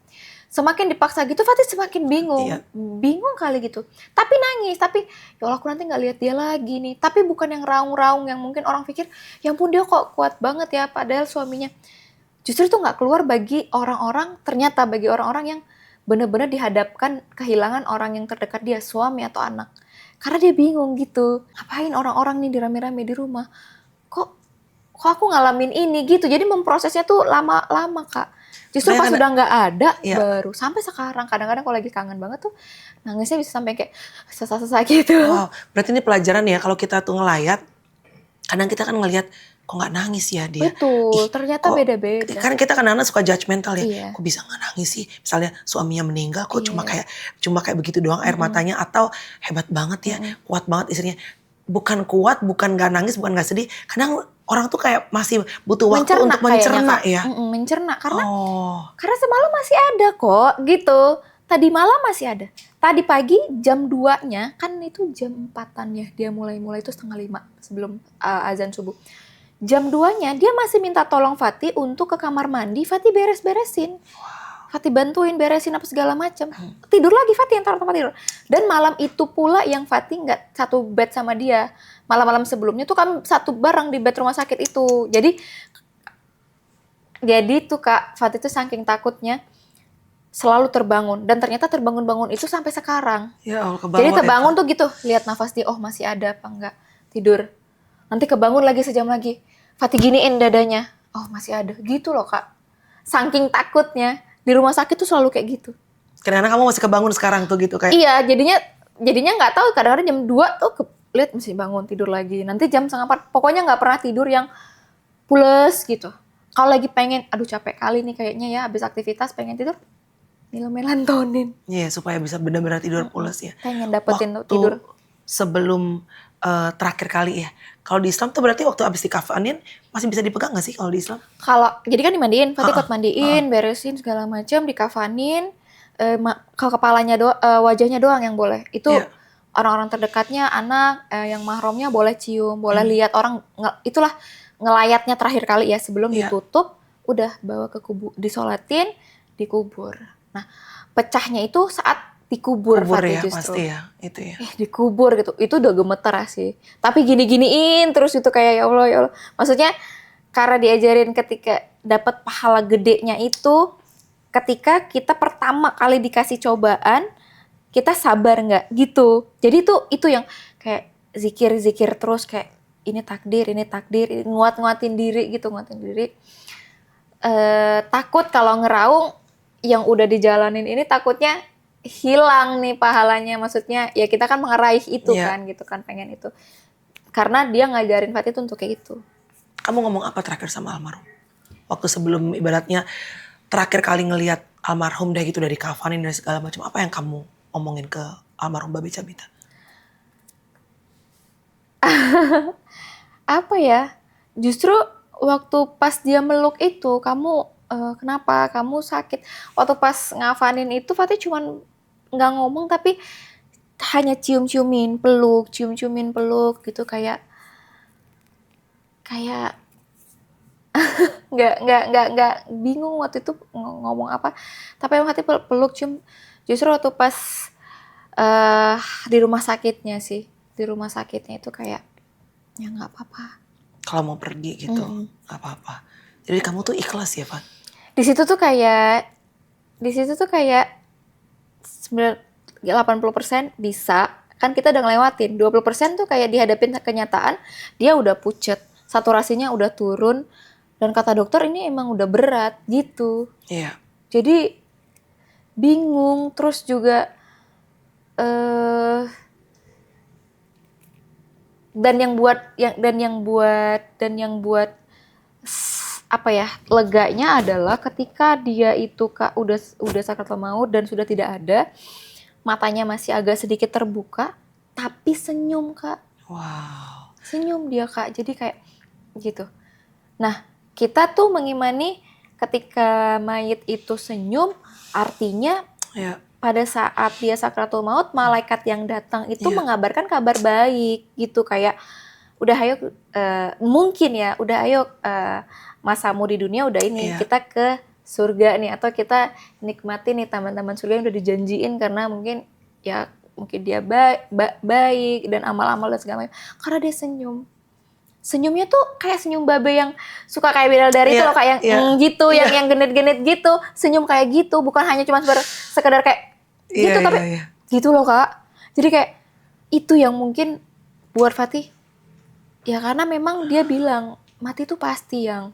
Semakin dipaksa gitu, Fatih semakin bingung. Bingung kali gitu. Tapi nangis, tapi ya Allah aku nanti gak lihat dia lagi nih. Tapi bukan yang raung-raung yang mungkin orang pikir, ya ampun dia kok kuat banget ya, padahal suaminya. Justru itu gak keluar bagi orang-orang, ternyata bagi orang-orang yang benar-benar dihadapkan kehilangan orang yang terdekat dia, suami atau anak. Karena dia bingung gitu, ngapain orang-orang nih dirame-rame di rumah, kok aku ngalamin ini gitu. Jadi memprosesnya tuh lama-lama Kak. Justru pas udah nggak ada, baru sampai sekarang kadang-kadang kalau lagi kangen banget tuh nangisnya bisa sampai kayak sesak-sesak gitu. Wow, berarti ini pelajaran ya, kalau kita tuh ngelayat, kadang kita kan ngelihat kok nggak nangis ya dia. Betul, ternyata beda-beda. Kan kita kadang-kadang suka judgmental ya, kok bisa nggak nangis sih? Misalnya suaminya meninggal, kok cuma kayak begitu doang air matanya, atau hebat banget ya, kuat banget istrinya. Bukan kuat, bukan nggak nangis, bukan nggak sedih. Kadang orang tuh kayak masih butuh waktu untuk mencerna ya. Mencerna karena semalam masih ada kok gitu. Tadi malam masih ada. Tadi pagi jam 2-nya, kan itu jam 4-an ya, dia mulai itu 4:30 sebelum azan subuh. Jam 2-nya dia masih minta tolong Fatih untuk ke kamar mandi, Fatih beres-beresin. Fatih bantuin beresin apa segala macam. Tidur lagi Fatih yang taruh tempat tidur. Dan malam itu pula yang Fatih nggak satu bed sama dia. Malam-malam sebelumnya tuh kami satu bareng di bed rumah sakit itu. Jadi tuh Kak, Fatih tuh saking takutnya selalu terbangun. Dan ternyata terbangun-bangun itu sampai sekarang. Ya Allah, jadi terbangun tuh gitu, lihat nafas dia, oh masih ada apa enggak. Tidur. Nanti kebangun lagi sejam lagi. Fatih giniin dadanya. Oh masih ada. Gitu loh Kak. Saking takutnya. Di rumah sakit tuh selalu kayak gitu. Karena kamu masih kebangun sekarang tuh gitu kayak. Iya, jadinya nggak tahu, kadang-kadang jam 2 tuh lihat mesti bangun tidur lagi. Nanti jam 3:30 pokoknya nggak pernah tidur yang pules gitu. Kalau lagi pengen, aduh capek kali nih kayaknya ya habis aktivitas pengen tidur, minum melatonin. Iya, supaya bisa benar-benar tidur pules ya. Pengen dapetin waktu tidur. Sebelum terakhir kali ya. Kalau di Islam tuh berarti waktu abis dikafanin masih bisa dipegang gak sih kalau di Islam? Jadi kan dimandiin, Fatih ikut mandiin, beresin segala macam, dikafanin, kepalanya wajahnya doang yang boleh. Itu orang-orang terdekatnya, anak, yang mahramnya boleh cium, boleh lihat orang, itulah ngelayatnya terakhir kali ya sebelum ditutup, udah bawa ke kubur, disolatin, dikubur. Nah, pecahnya itu saat dikubur Fatih ya, justru. Pasti ya, itu ya. Dikubur gitu. Itu udah gemeter sih. Tapi gini-giniin terus itu kayak ya Allah. Maksudnya karena diajarin ketika dapat pahala gedenya itu ketika kita pertama kali dikasih cobaan, kita sabar nggak gitu. Jadi itu yang kayak zikir terus kayak ini takdir, nguatin diri gitu, takut kalau ngeraung yang udah dijalanin ini takutnya hilang nih pahalanya, maksudnya ya kita kan meraih itu kan gitu kan, pengen itu karena dia ngajarin Fatih itu untuk kayak gitu. Kamu ngomong apa terakhir sama almarhum waktu sebelum ibaratnya terakhir kali ngelihat almarhum deh gitu, dari kafanin dan segala macam, apa yang kamu omongin ke almarhum Babe Cabita? Apa ya, justru waktu pas dia meluk itu, kamu kenapa kamu sakit, waktu pas ngafanin itu Fatih cuman nggak ngomong tapi hanya cium-ciumin peluk gitu, kayak nggak bingung waktu itu ngomong apa, tapi emang Fatih peluk cium. Justru waktu pas di rumah sakitnya itu kayak ya nggak apa-apa kalau mau pergi gitu, nggak apa-apa. Jadi kamu tuh ikhlas ya, Fat? Di situ tuh kayak 80% bisa, kan kita udah ngelewatin. 20% tuh kayak dihadapin kenyataan, dia udah pucet, saturasinya udah turun, dan kata dokter ini emang udah berat gitu. Iya. Jadi bingung, terus juga dan yang buat apa ya, leganya adalah ketika dia itu Kak udah sakaratul maut dan sudah tidak ada, matanya masih agak sedikit terbuka, tapi senyum Kak. Wow. Senyum dia Kak, jadi kayak gitu. Nah, kita tuh mengimani ketika mayit itu senyum, artinya pada saat dia sakaratul maut, malaikat yang datang itu mengabarkan kabar baik gitu, kayak udah ayo mungkin ya, udah ayo masamu di dunia udah ini, kita ke surga nih, atau kita nikmati nih teman-teman surga yang udah dijanjiin, karena mungkin dia baik dan amal-amal dan segala macam, karena dia senyumnya tuh kayak senyum babe yang suka kayak bidadari itu loh, kayak yang gitu, yang genit-genit gitu, senyum kayak gitu, bukan hanya cuma sekedar kayak gitu, tapi gitu loh Kak. Jadi kayak itu yang mungkin buat Fatih, ya karena memang dia bilang mati itu pasti, yang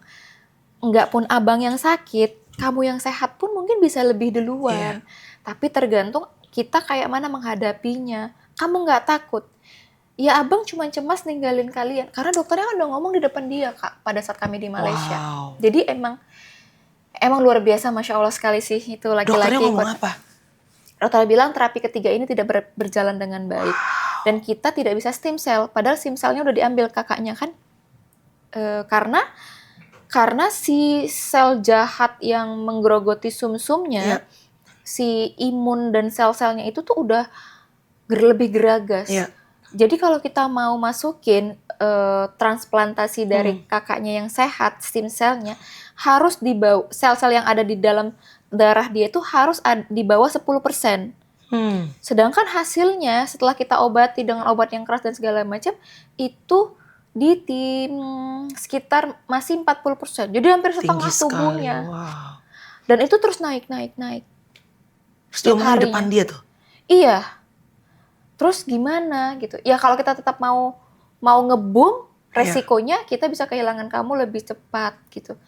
enggak pun abang yang sakit, kamu yang sehat pun mungkin bisa lebih duluan. Tapi tergantung kita kayak mana menghadapinya. Kamu nggak takut? Ya abang cuma cemas ninggalin kalian. Karena dokternya kan udah ngomong di depan dia Kak, pada saat kami di Malaysia. Wow. Jadi emang luar biasa, Masya Allah sekali sih itu laki-laki. Dokternya ngomong apa? Dokter bilang terapi ketiga ini tidak berjalan dengan baik. Dan kita tidak bisa stem cell. Padahal stem cellnya udah diambil kakaknya kan. Karena si sel jahat yang menggerogoti sumsumnya, si imun dan sel-selnya itu tuh udah lebih geragas. Jadi kalau kita mau masukin transplantasi dari kakaknya yang sehat, stem cellnya, harus dibawa, sel-sel yang ada di dalam darah dia itu harus di bawah 10%. Sedangkan hasilnya setelah kita obati dengan obat yang keras dan segala macam, itu di sekitar masih 40%. Jadi hampir setengah tubuhnya. Wow. Dan itu terus naik. Setiap hari depan dia tuh? Iya. Terus gimana gitu? Ya kalau kita tetap mau ngebum, resikonya kita bisa kehilangan kamu lebih cepat gitu.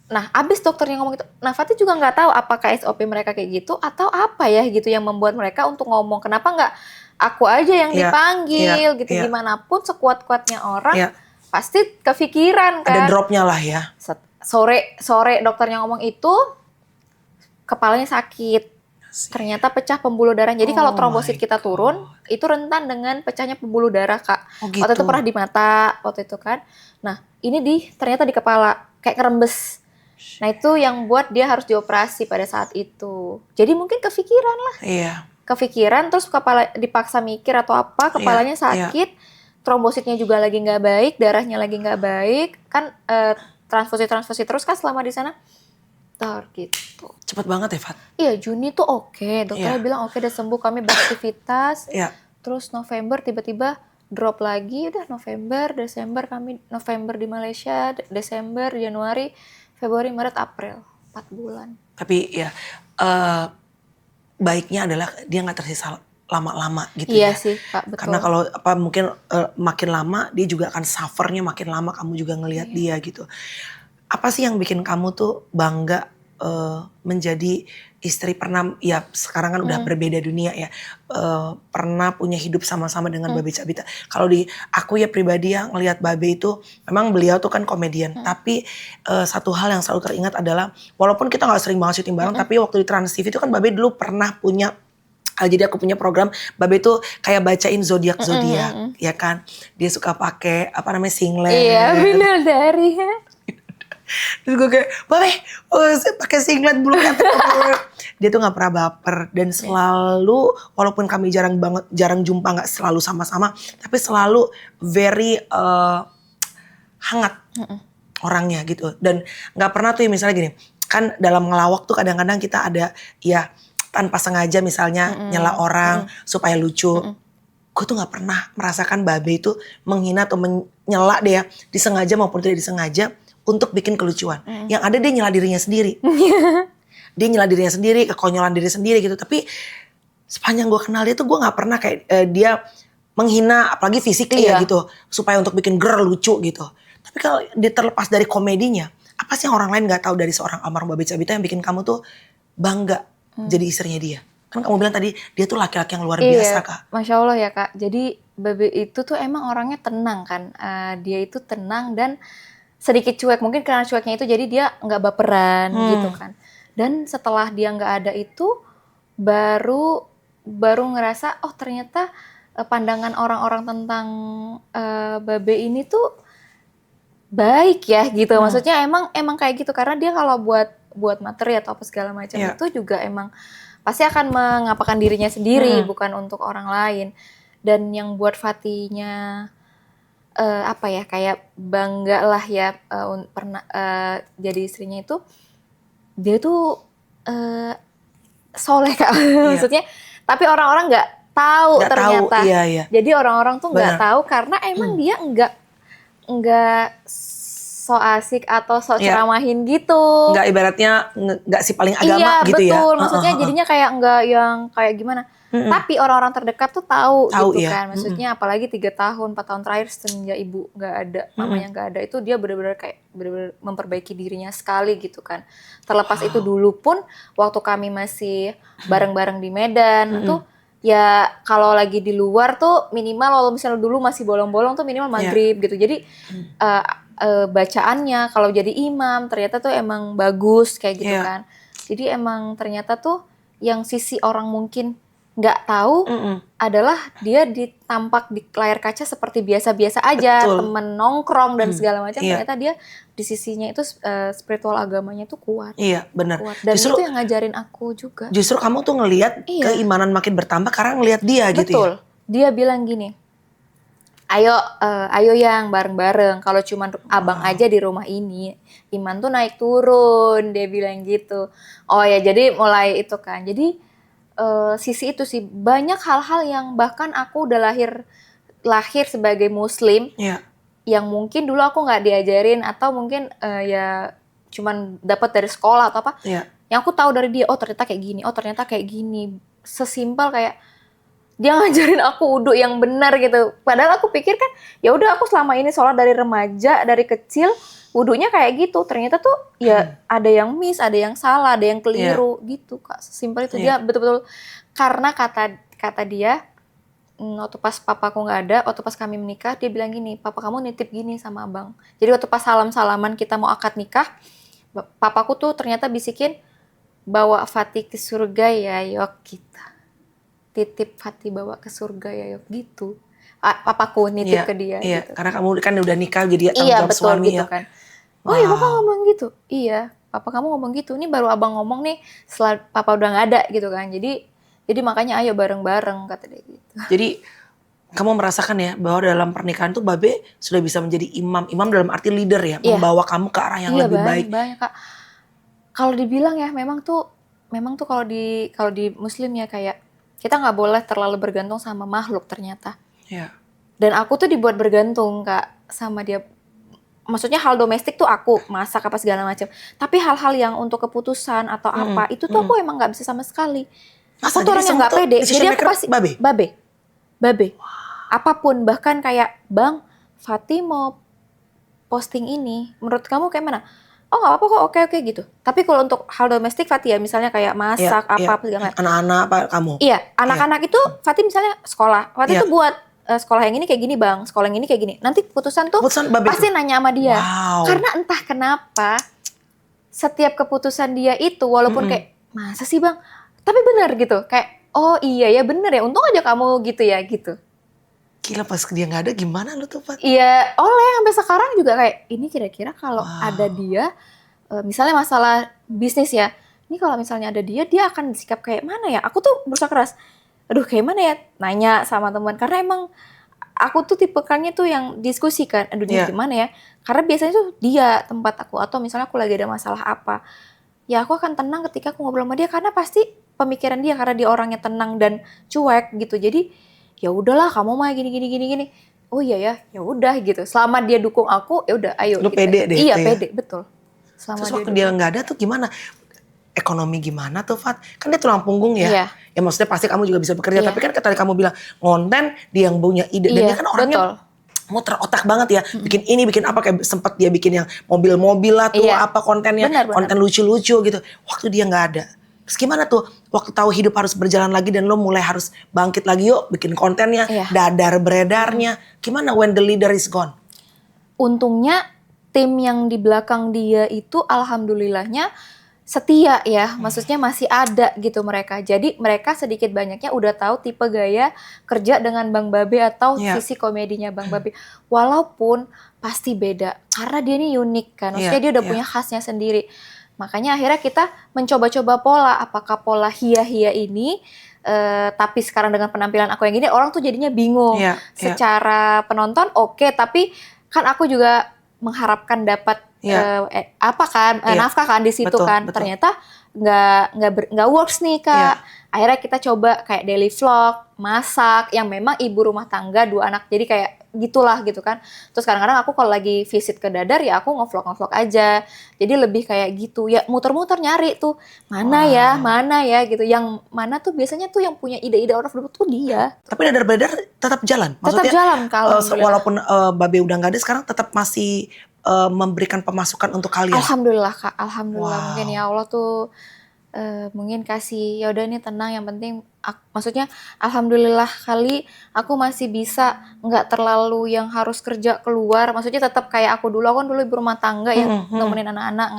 Nah, abis dokternya ngomong gitu, nah Fatih juga nggak tahu apakah SOP mereka kayak gitu atau apa ya gitu yang membuat mereka untuk ngomong. Kenapa nggak aku aja yang dipanggil gitu? Gimana pun sekuat-kuatnya orang pasti kepikiran kan. Ada dropnya lah ya. Sore dokternya ngomong itu, kepalanya sakit. Ternyata pecah pembuluh darah. Jadi kalau trombosit kita turun, itu rentan dengan pecahnya pembuluh darah Kak. Gitu. Waktu itu pernah di mata, waktu itu kan. Nah, ini ternyata di kepala, kayak kerembes. Nah itu yang buat dia harus dioperasi pada saat itu. Jadi mungkin kepikiran lah. Kepikiran, terus kepala dipaksa mikir atau apa, kepalanya sakit, trombositnya juga lagi nggak baik, darahnya lagi nggak baik, kan transfusi terus kan selama di sana. Gitu. Cepet banget ya Fat? Iya, Juni tuh oke. Dokternya bilang oke, udah sembuh, kami beraktivitas. Terus November tiba-tiba drop lagi, udah November, Desember, kami November di Malaysia, Desember, Januari, Februari, Maret, April, 4 bulan. Tapi ya baiknya adalah dia nggak tersisa lama-lama gitu iya sih Kak, betul. Karena kalau mungkin makin lama dia juga akan suffernya makin lama, kamu juga ngelihat dia gitu. Apa sih yang bikin kamu tuh bangga menjadi istri, pernah ya sekarang kan udah berbeda dunia ya, pernah punya hidup sama-sama dengan Babe Cabita. Kalau di aku ya pribadi ya ngelihat Babe itu memang beliau tuh kan komedian, tapi satu hal yang selalu teringat adalah walaupun kita nggak sering banget syuting bareng, tapi waktu di Trans TV itu kan Babe dulu pernah punya jadi aku punya program, Babe tuh kayak bacain zodiak ya kan, dia suka pakai apa namanya singlet. Iya bidadari. Terus gue kayak, Babe, pakai singlet bulu ketek. Dia tuh nggak pernah baper dan selalu, walaupun kami jarang jumpa, nggak selalu sama-sama, tapi selalu very hangat orangnya gitu. Dan nggak pernah tuh misalnya gini, kan dalam ngelawak tuh kadang-kadang kita ada ya tanpa sengaja misalnya nyela orang supaya lucu. Gue tuh nggak pernah merasakan Babe itu menghina atau menyela dia, disengaja maupun tidak disengaja, untuk bikin kelucuan. Yang ada dia nyela dirinya sendiri. Dia nyela dirinya sendiri, kekonyolan diri sendiri gitu. Tapi sepanjang gue kenal dia tuh gue gak pernah kayak dia menghina, apalagi physically ya gitu. Supaya untuk bikin girl lucu gitu. Tapi kalau dia terlepas dari komedinya, apa sih yang orang lain gak tahu dari seorang almarhum Babe Cabita yang bikin kamu tuh bangga jadi istrinya dia? Kan kamu bilang tadi dia tuh laki-laki yang luar biasa Kak. Masya Allah ya Kak. Jadi Babe itu tuh emang orangnya tenang kan. Dia itu tenang dan sedikit cuek, mungkin karena cueknya itu jadi dia nggak baperan gitu kan. Dan setelah dia nggak ada itu baru ngerasa oh ternyata pandangan orang-orang tentang Babe ini tuh baik ya gitu. Maksudnya emang kayak gitu, karena dia kalau buat materi atau apa segala macam itu juga emang pasti akan mengapakan dirinya sendiri, bukan untuk orang lain. Dan yang buat Fatinya apa ya, kayak bangga lah ya pernah jadi istrinya itu, dia tuh soleh Kak. Maksudnya tapi orang-orang nggak tahu ternyata. Iya. Jadi orang-orang tuh nggak tahu karena emang dia nggak so asik atau so ceramahin gitu. Nggak, ibaratnya nggak si paling agama gitu betul. ya. Betul, maksudnya jadinya kayak nggak yang kayak gimana. Tapi orang-orang terdekat tuh tahu gitu kan. Maksudnya apalagi 3 tahun, 4 tahun terakhir semenjak ibu nggak ada, mamanya nggak ada, itu dia benar-benar memperbaiki dirinya sekali gitu kan. Terlepas itu dulu pun waktu kami masih bareng-bareng di Medan tuh ya kalau lagi di luar tuh minimal, kalau misalnya dulu masih bolong-bolong tuh minimal maghrib gitu. Jadi bacaannya kalau jadi imam ternyata tuh emang bagus kayak gitu kan. Jadi emang ternyata tuh yang sisi orang mungkin nggak tahu adalah dia ditampak di layar kaca seperti biasa-biasa aja, temen nongkrong dan segala macam. Ternyata dia di sisinya itu spiritual agamanya tuh kuat. Iya, benar. Dan justru, itu yang ngajarin aku juga. Justru kamu tuh ngelihat keimanan makin bertambah karena ngelihat dia gitu ya. Betul. Dia bilang gini, ayo yang bareng-bareng. Kalau cuma abang aja di rumah ini, iman tuh naik turun. Dia bilang gitu. Oh ya, jadi mulai itu kan. Jadi sisi itu sih, banyak hal-hal yang bahkan aku udah lahir sebagai muslim yang mungkin dulu aku nggak diajarin atau mungkin ya cuman dapat dari sekolah atau apa yang aku tahu dari dia, oh ternyata kayak gini, oh ternyata kayak gini. Sesimpel kayak dia ngajarin aku wudhu yang benar gitu, padahal aku pikir kan ya udah aku selama ini sholat dari remaja, dari kecil wudhunya kayak gitu, ternyata tuh ya ada yang miss, ada yang salah, ada yang keliru gitu Kak. Sesimpel itu. Dia betul-betul, karena kata dia waktu pas papaku nggak ada, waktu pas kami menikah, dia bilang gini, papa kamu nitip gini sama abang. Jadi waktu pas salam-salaman kita mau akad nikah, papaku tuh ternyata bisikin, bawa Fatih ke surga ya yok kita. Titip Fatih bawa ke surga ya yok gitu. Papaku nitip ke dia gitu. Karena kamu kan udah nikah jadi tanggung jawab suami gitu kan. Oh iya papa ngomong gitu. Iya, papa kamu ngomong gitu. Ini baru abang ngomong nih setelah papa udah nggak ada gitu kan. Jadi makanya ayo bareng-bareng kata dia gitu. Jadi kamu merasakan ya bahwa dalam pernikahan tuh Babe sudah bisa menjadi imam. Imam dalam arti leader ya, membawa kamu ke arah yang lebih baik. Banyak Kak. Kalau dibilang ya memang tuh kalau di muslim ya kayak kita nggak boleh terlalu bergantung sama makhluk ternyata. Iya. Dan aku tuh dibuat bergantung Kak sama dia. Maksudnya hal domestik tuh aku masak apa segala macam. Tapi hal-hal yang untuk keputusan atau apa itu tuh aku emang nggak bisa sama sekali. Aku tuh orang yang nggak pede. Jadi aku pasti Babe. Wow. Apapun, bahkan kayak Bang Fatih mau posting ini, menurut kamu kayak mana? Oh nggak apa-apa kok, oke gitu. Tapi kalau untuk hal domestik Fatih ya misalnya kayak masak apa segala macam. Anak-anak apa kamu? Iya, anak-anak itu Fatih misalnya sekolah. Fatih tuh buat sekolah yang ini kayak gini Bang, sekolah yang ini kayak gini. Nanti keputusan tuh pasti nanya sama dia. Wow. Karena entah kenapa setiap keputusan dia itu walaupun kayak masa sih Bang, tapi benar gitu. Kayak oh iya ya benar ya, untung aja kamu gitu ya gitu. Gila, pas dia nggak ada gimana lu tuh Pat? Iya, sampai sekarang juga kayak ini kira-kira kalau ada dia, misalnya masalah bisnis ya. Ini kalau misalnya ada dia akan sikap kayak mana ya? Aku tuh berusaha keras. Aduh kayak mana ya, nanya sama teman, karena emang aku tuh tipekannya tuh yang diskusi kan, aduh ini gimana ya, karena biasanya tuh dia tempat aku, atau misalnya aku lagi ada masalah apa ya aku akan tenang ketika aku ngobrol sama dia, karena pasti pemikiran dia, karena dia orangnya tenang dan cuek gitu. Jadi ya udahlah kamu mah gini oh iya ya udah gitu, selama dia dukung aku ya udah ayo lu gitu. Pede deh iya pede betul. Terus waktu dia nggak ada tuh gimana? Ekonomi gimana tuh Fat? Kan dia tulang punggung ya. Ya maksudnya pasti kamu juga bisa bekerja. Tapi kan tadi kamu bilang ngonten, dia yang punya ide. Dan dia kan orangnya muter otak banget ya. Bikin ini, bikin apa. Kayak sempat dia bikin yang mobil-mobil lah tuh. Apa kontennya. Konten lucu-lucu gitu. Waktu dia gak ada. Terus gimana tuh? Waktu tahu hidup harus berjalan lagi dan lo mulai harus bangkit lagi yuk. Bikin kontennya, dadar beredarnya. Gimana when the leader is gone? Untungnya tim yang di belakang dia itu alhamdulillahnya setia ya, maksudnya masih ada gitu mereka. Jadi mereka sedikit banyaknya udah tahu tipe gaya kerja dengan Bang Babe atau sisi komedinya Bang Babe. Walaupun pasti beda, karena dia ini unik kan, maksudnya dia udah punya khasnya sendiri. Makanya akhirnya kita mencoba-coba pola, apakah pola hia-hia ini, tapi sekarang dengan penampilan aku yang gini, orang tuh jadinya bingung. Secara penonton oke, tapi kan aku juga mengharapkan dapat nafkah kan di situ, betul. Ternyata nggak works nih Kak. Akhirnya kita coba kayak daily vlog, masak yang memang ibu rumah tangga 2 anak, jadi kayak gitulah gitu kan. Terus kadang-kadang aku kalau lagi visit ke Dadar ya aku ngevlog aja. Jadi lebih kayak gitu ya, muter-muter nyari tuh mana ya gitu. Yang mana tuh biasanya tuh yang punya ide-ide out of the box tuh dia. Tapi Dadar tetap jalan. Maksudnya, tetap jalan kalau walaupun Babe udah nggak ada sekarang, tetap masih memberikan pemasukan untuk kalian. Alhamdulillah Kak, alhamdulillah. Mungkin ya Allah tuh mungkin kasih ya udah nih tenang, yang penting maksudnya alhamdulillah kali aku masih bisa nggak terlalu yang harus kerja keluar, maksudnya tetap kayak aku dulu kan dulu ibu rumah tangga ya, nemenin anak-anak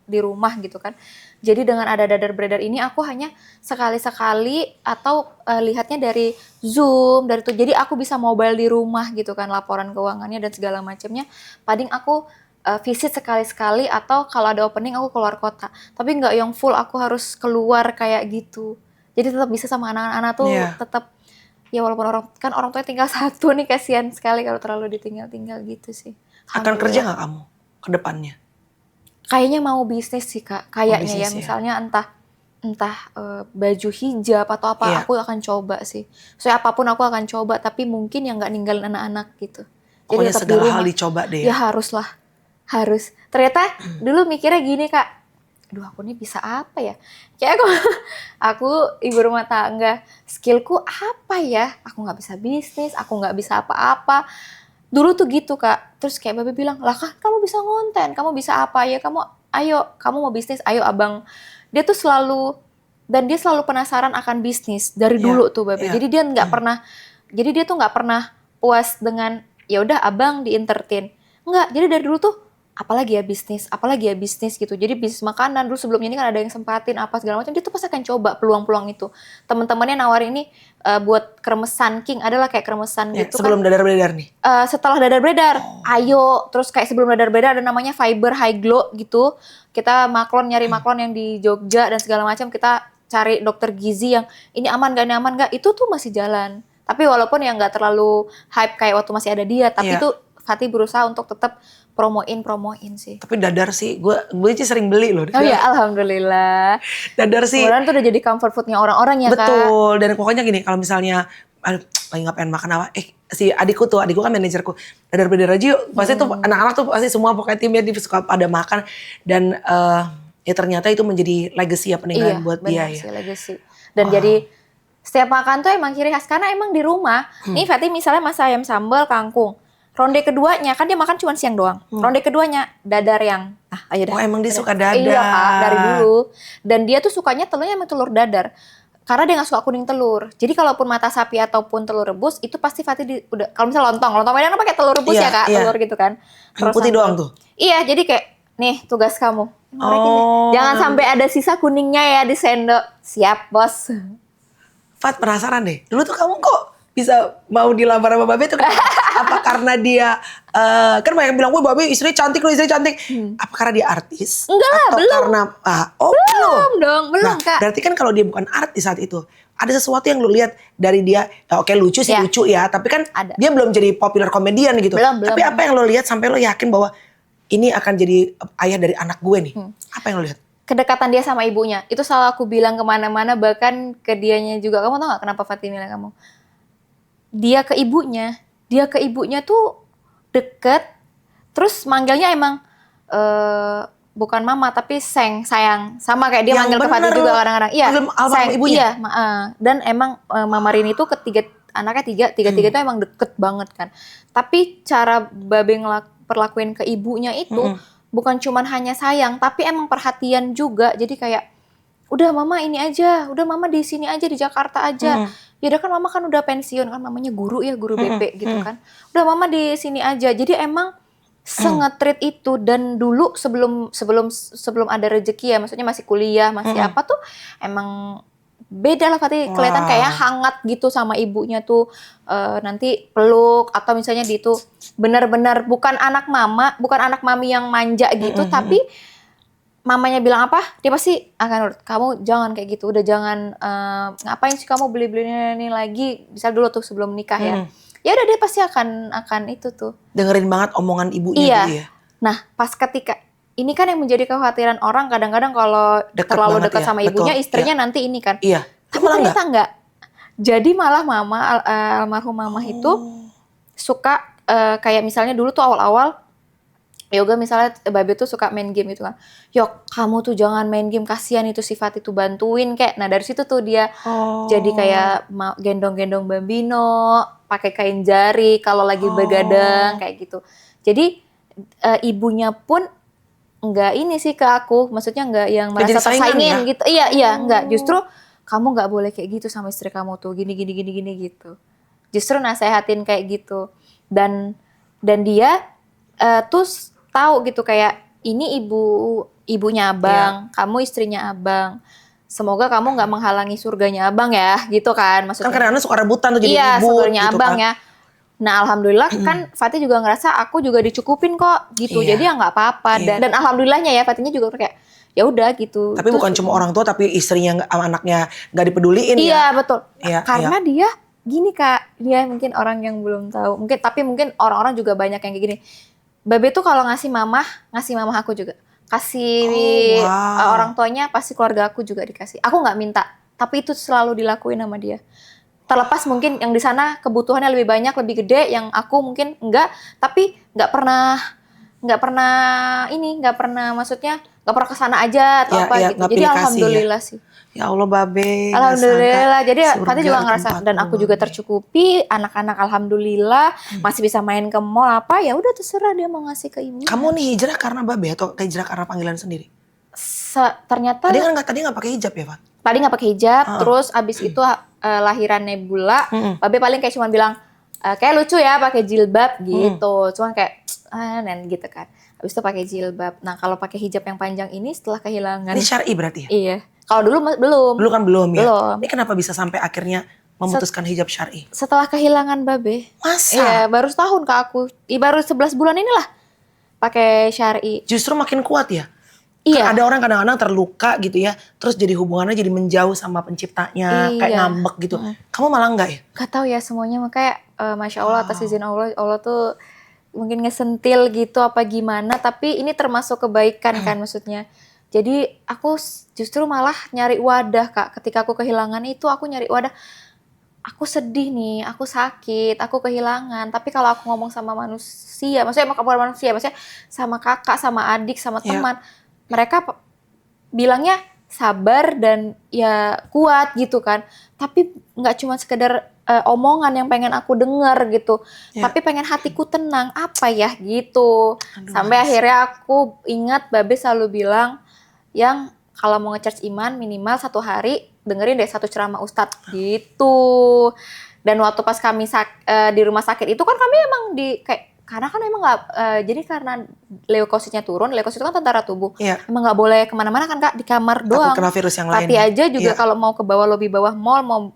di rumah gitu kan. Jadi dengan ada Dadar Beredar ini aku hanya sekali-sekali atau lihatnya dari Zoom, dari itu. Jadi aku bisa mobile di rumah gitu kan, laporan keuangannya dan segala macamnya. Paling aku visit sekali-sekali atau kalau ada opening aku keluar kota. Tapi nggak yang full aku harus keluar kayak gitu. Jadi tetap bisa sama anak-anak tuh tetap ya, walaupun orang tuanya tinggal 1 nih, kasihan sekali kalau terlalu ditinggal-tinggal gitu sih. Akan kerja nggak kamu ke depannya? Kayaknya mau bisnis sih Kak. Kayaknya ya, misalnya entah baju hijab atau apa, aku akan coba sih. Soalnya apapun aku akan coba, tapi mungkin yang nggak ninggalin anak-anak gitu. Pokoknya jadi segala hal dicoba deh ya. Ya harus. Ternyata dulu mikirnya gini Kak, aduh aku nih bisa apa ya? Kayak aku ibu rumah tangga, skillku apa ya? Aku nggak bisa bisnis, aku nggak bisa apa-apa. Dulu tuh gitu Kak. Terus kayak Babe bilang, lah kan kamu bisa ngonten, kamu bisa apa ya? Kamu mau bisnis, ayo abang. Dia tuh selalu penasaran akan bisnis dari dulu tuh Babe. Jadi dia tuh nggak pernah puas dengan ya udah abang di entertain. Enggak, jadi dari dulu tuh apalagi ya bisnis gitu. Jadi bisnis makanan dulu sebelumnya ini kan ada yang sempatin apa segala macam, dia tuh pasti akan coba peluang-peluang itu. Teman-temannya nawarin ini buat kremesan King, adalah kayak kremesan gitu sebelum kan. Dadar Beredar nih? Setelah Dadar Beredar, ayo. Terus kayak sebelum Dadar Beredar ada namanya Fiber High Glow gitu. Kita nyari maklon yang di Jogja dan segala macam. Kita cari dokter gizi yang ini aman gak, itu tuh masih jalan. Tapi walaupun yang gak terlalu hype kayak waktu masih ada dia, tapi tuh Fatih berusaha untuk tetap promoin sih. Tapi Dadar sih, gue sih sering beli loh. Oh ya, alhamdulillah. Dadar sih. Kemudian tuh udah jadi comfort foodnya orang-orang ya Kak. Betul, dan pokoknya gini, kalau misalnya lagi nggak pengen makan apa, si adikku kan manajerku, Dadar Beredar aja yuk. Pasti tuh anak-anak tuh pasti semua pokoknya timnya dia suka pada makan. Dan ya ternyata itu menjadi legacy ya, peninggalan buat dia ya. Iya, legacy. Dan jadi setiap makan tuh emang ciri khas, karena emang di rumah, nih Fatih misalnya masak ayam sambal kangkung. Ronde keduanya, kan dia makan cuma siang doang. Ronde keduanya, Dadar yang, ayo dah. Oh emang dia suka Dadar? Iya Kak, dari dulu. Dan dia tuh sukanya telurnya emang telur Dadar. Karena dia gak suka kuning telur. Jadi kalaupun mata sapi ataupun telur rebus, itu pasti Fatih udah, kalau misalnya lontong Medan kan pakai telur rebus ya Kak, telur gitu kan. Terus putih doang tuh? Iya, jadi kayak, nih tugas kamu. Jangan sampai ada sisa kuningnya ya di sendok. Siap bos. Fat, penasaran deh, dulu tuh kamu kok bisa mau dilamar sama Babe tuh apa karena dia kan banyak bilang, wah Babe istrinya cantik loh, apa karena dia artis? Enggak lah, atau belum. Karena belum Kak. Berarti kan kalau dia bukan artis saat itu, ada sesuatu yang lu lihat dari dia, oke lucu sih lucu ya, tapi kan dia belum jadi popular komedian gitu. Tapi apa yang lu lihat sampai lu yakin bahwa ini akan jadi ayah dari anak gue nih? Apa yang lu lihat? Kedekatan dia sama ibunya, itu selalu aku bilang kemana-mana, bahkan ke dianya juga. Kamu tau gak kenapa Fatih bilang kamu? Dia ke ibunya tuh deket, terus manggilnya emang bukan mama tapi sayang, sama kayak dia yang manggil ke Fatih juga kadang-kadang. Iya, sayang ibunya. Iya, dan emang Mama Rini itu anaknya tiga itu emang deket banget kan. Tapi cara Babe perlakuin ke ibunya itu bukan cuman hanya sayang, tapi emang perhatian juga. Jadi kayak, udah mama ini aja, udah mama di sini aja, di Jakarta aja. Ya udah kan mama kan udah pensiun kan, mamanya guru BP gitu kan. Udah mama di sini aja. Jadi emang sengetrit itu. Dan dulu sebelum ada rezeki ya, maksudnya masih kuliah, masih apa tuh, emang beda lah Fatih, kelihatan kayak hangat gitu sama ibunya tuh. Nanti peluk, atau misalnya dia tuh benar-benar bukan anak mami yang manja gitu, tapi mamanya bilang apa, dia pasti akan nurut. Kamu jangan kayak gitu, udah jangan ngapain sih kamu beli-beli ini lagi, bisa dulu tuh sebelum nikah ya. Ya udah, dia pasti akan itu tuh. Dengerin banget omongan ibunya gitu ya. Nah, pas ketika ini kan yang menjadi kekhawatiran orang kadang-kadang kalau terlalu dekat sama ibunya, istrinya nanti ini kan. Tapi ternyata enggak. Jadi malah almarhum mama itu suka kayak misalnya dulu tuh awal-awal yoga misalnya Babe tuh suka main game gitu kan. Yok, kamu tuh jangan main game, kasihan itu sifat itu, bantuin kayak. Nah dari situ tuh dia jadi kayak gendong-gendong Bambino, pakai kain jari kalau lagi begadang kayak gitu. Jadi ibunya pun enggak ini sih ke aku, maksudnya enggak yang merasa tersaingin gitu. Iya, enggak. Justru kamu enggak boleh kayak gitu sama istri kamu tuh, gini gitu. Justru nasehatin kayak gitu. Dan dia terus tahu gitu kayak ini ibunya abang, kamu istrinya abang. Semoga kamu nggak menghalangi surganya abang ya, gitu kan maksudnya. Kan kadang-kadang suka rebutan tuh jadi ibu surganya gitu abang kan. ya. Nah alhamdulillah kan Fatih juga ngerasa aku juga dicukupin kok gitu, jadi ya nggak apa-apa. Dan alhamdulillahnya ya Fatihnya juga kayak ya udah gitu. Tapi bukan cuma orang tua, tapi istrinya sama anaknya nggak dipeduliin ya. Iya betul. Karena dia gini Kak, dia mungkin orang yang belum tahu, mungkin orang-orang juga banyak yang kayak gini. Babe tuh kalau ngasih mamah aku juga. Kasih orang tuanya, pasti keluarga aku juga dikasih. Aku nggak minta, tapi itu selalu dilakuin sama dia. Terlepas mungkin yang di sana kebutuhannya lebih banyak, lebih gede, yang aku mungkin enggak, tapi nggak pernah maksudnya nggak pernah kesana aja atau apa gitu. Jadi alhamdulillah sih. Ya Allah Babe. Alhamdulillah. Jadi Fatih juga ngerasa, dan aku juga tercukupi, anak-anak alhamdulillah masih bisa main ke mall apa, ya udah terserah dia mau ngasih ke ibu. Kamu nih hijrah karena Babe atau hijrah karena panggilan sendiri? Ternyata tadi nggak pakai hijab ya, Fat? Tadi nggak pakai hijab, terus abis itu lahiran Nebula, Babe paling kayak cuma bilang kayak lucu ya pakai jilbab gitu, cuman kayak gitu kan. Habis itu pakai jilbab. Nah kalau pakai hijab yang panjang ini setelah kehilangan. Ini syar'i berarti ya? Iya. Kalau dulu belum. Dulu kan belum ya? Belum. Ini kenapa bisa sampai akhirnya memutuskan hijab syar'i? Setelah kehilangan Babe. Masa? Iya, baru setahun ke aku. Baru 11 bulan inilah pakai syar'i. Justru makin kuat ya? Iya. Kan ada orang kadang-kadang terluka gitu ya, terus jadi hubungannya jadi menjauh sama penciptanya, kayak ngambek gitu. Kamu malah enggak ya? Gak tahu ya semuanya, makanya Masya Allah atas izin Allah tuh mungkin ngesentil gitu apa gimana, tapi ini termasuk kebaikan kan maksudnya. Jadi aku justru malah nyari wadah Kak, ketika aku kehilangan itu aku nyari wadah. Aku sedih nih, aku sakit, aku kehilangan, tapi kalau aku ngomong sama manusia, maksudnya bukan manusia, maksudnya sama kakak, sama adik, sama teman, mereka bilangnya sabar dan ya kuat gitu kan. Tapi nggak cuma sekedar omongan yang pengen aku dengar gitu, tapi pengen hatiku tenang, apa ya gitu. Sampai akhirnya aku ingat Babe selalu bilang yang kalau mau nge-charge iman minimal 1 hari dengerin deh 1 ceramah ustadz gitu. Dan waktu pas kami di rumah sakit itu kan kami emang karena kan emang nggak, jadi karena leukositnya turun, leukosit itu kan tentara tubuh, emang nggak boleh kemana-mana kan Kak, di kamar doang. Takut kena virus yang lain. Tapi aja juga kalau mau ke bawah, lobi bawah mall, mau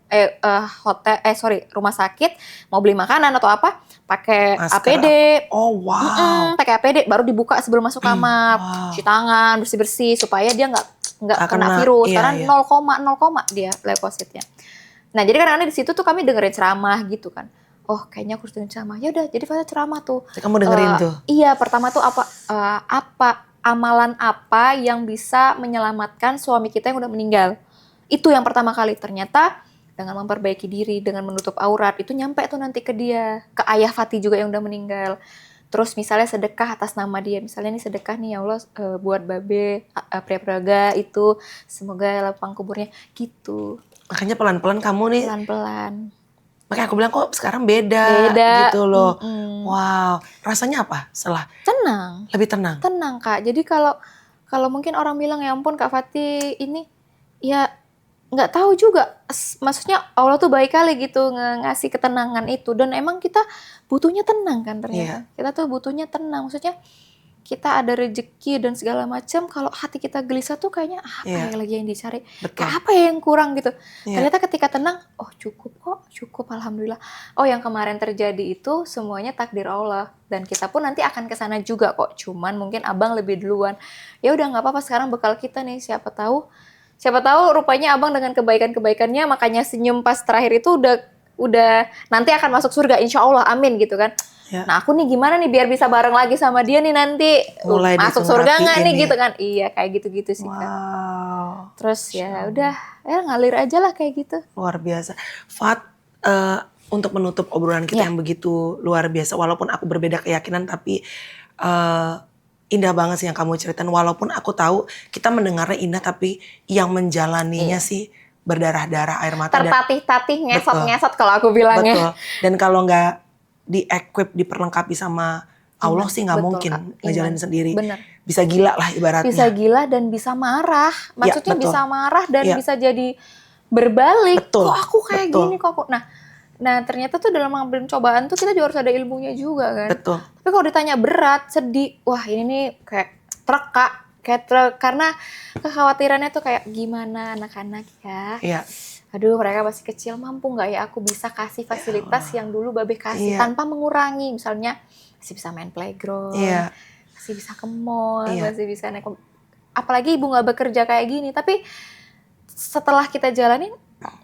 rumah sakit, mau beli makanan atau apa, pakai APD. Oh wow. Pakai APD baru dibuka sebelum masuk kamar, cuci tangan, bersih-bersih supaya dia nggak kena virus, karena 0,0 dia leukositnya. Nah jadi kadang-kadang di situ tuh kami dengerin ceramah gitu kan. Oh kayaknya aku harus dengerin ceramah. Ya udah, jadi pada ceramah tuh. Kamu dengerin tuh? Iya, pertama tuh amalan apa yang bisa menyelamatkan suami kita yang udah meninggal. Itu yang pertama kali. Ternyata dengan memperbaiki diri, dengan menutup aurat, itu nyampe tuh nanti ke dia, ke ayah Fatih juga yang udah meninggal. Terus misalnya sedekah atas nama dia, misalnya nih sedekah nih ya Allah buat Babe, Pria Praga itu, semoga lapang kuburnya gitu. Makanya pelan-pelan kamu nih. Pelan-pelan. Makanya aku bilang kok sekarang beda gitu loh. Wow, rasanya apa setelah? Tenang. Lebih tenang? Tenang Kak, jadi kalau mungkin orang bilang ya ampun Kak Fatih ini, ya nggak tahu juga, maksudnya Allah tuh baik kali gitu ngasih ketenangan itu, dan emang kita butuhnya tenang kan ternyata. Kita tuh butuhnya tenang, maksudnya kita ada rezeki dan segala macam, kalau hati kita gelisah tuh kayaknya apa ya lagi yang dicari, kayak apa ya yang kurang gitu. Ternyata ketika tenang, oh cukup kok, cukup alhamdulillah. Oh yang kemarin terjadi itu semuanya takdir Allah, dan kita pun nanti akan kesana juga kok. Cuman mungkin abang lebih duluan. Ya udah nggak apa-apa, sekarang bekal kita nih, siapa tahu rupanya abang dengan kebaikan-kebaikannya makanya senyum pas terakhir itu udah nanti akan masuk surga insya Allah, amin gitu kan. Nah aku nih gimana nih biar bisa bareng lagi sama dia nih nanti, mulai masuk surga nggak nih gitu kan. Iya kayak gitu-gitu sih Kak. Terus ya udah ngalir aja lah kayak gitu. Luar biasa. Fat, untuk menutup obrolan kita yang begitu luar biasa, walaupun aku berbeda keyakinan tapi indah banget sih yang kamu ceritain. Walaupun aku tahu kita mendengarnya indah, tapi yang menjalaninya sih berdarah-darah, air mata. Tertatih-tatih, ngesot-ngesot kalau aku bilangnya. Betul. Dan kalau nggak di-equip, diperlengkapi sama Allah sih nggak mungkin ngejalanin sendiri. Bener. Bisa gila lah ibaratnya. Bisa gila dan bisa marah. Maksudnya bisa marah dan bisa jadi berbalik. Kok aku kayak gini, kok aku... Nah ternyata tuh dalam mengambil cobaan tuh kita juga harus ada ilmunya juga kan. Betul. Tapi kalau ditanya berat, sedih, wah ini nih kayak truk Kak. Kayak truk, karena kekhawatirannya tuh kayak gimana anak-anak ya. Iya. Aduh mereka masih kecil, mampu gak ya aku bisa kasih fasilitas yang dulu Babe kasih tanpa mengurangi. Misalnya masih bisa main playground, masih bisa ke mall, masih bisa naik. Apalagi ibu gak bekerja kayak gini. Tapi setelah kita jalanin,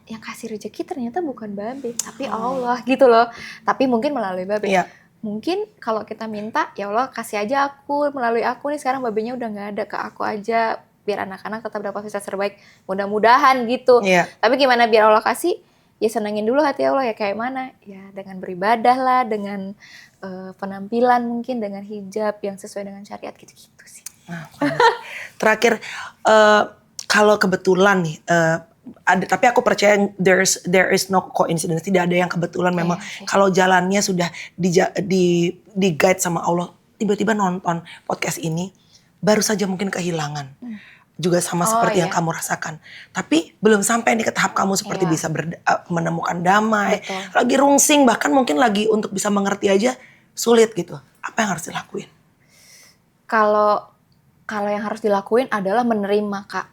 yang kasih rezeki ternyata bukan Babe, tapi Allah gitu loh. Tapi mungkin melalui Babe. Mungkin kalau kita minta, ya Allah kasih aja aku, melalui aku nih sekarang Babenya udah gak ada, ke aku aja. Biar anak-anak tetap dapat fasilitas terbaik. Mudah-mudahan gitu. Tapi gimana biar Allah kasih, ya senengin dulu hati Allah ya kayak mana. Ya dengan beribadah lah, dengan penampilan mungkin, dengan hijab yang sesuai dengan syariat gitu-gitu sih. Terakhir, kalau kebetulan nih, tapi aku percaya there is no coincidence, tidak ada yang kebetulan. Memang kalau jalannya sudah di guide sama Allah, tiba-tiba nonton podcast ini, baru saja mungkin kehilangan, juga sama seperti yang kamu rasakan, tapi belum sampai nih ke tahap kamu seperti bisa menemukan damai. Lagi rungsing, bahkan mungkin lagi untuk bisa mengerti aja sulit gitu. Apa yang harus dilakuin? Kalau yang harus dilakuin adalah menerima Kak.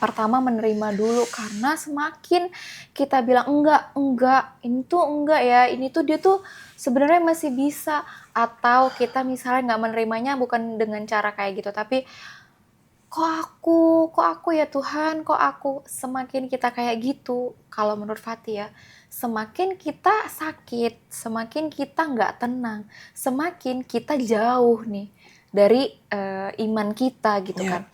Pertama menerima dulu, karena semakin kita bilang enggak, ini tuh enggak ya, ini tuh dia tuh sebenarnya masih bisa, atau kita misalnya nggak menerimanya bukan dengan cara kayak gitu, tapi kok aku ya Tuhan, kok aku, semakin kita kayak gitu, kalau menurut Fatih ya, semakin kita sakit, semakin kita nggak tenang, semakin kita jauh nih dari iman kita gitu kan.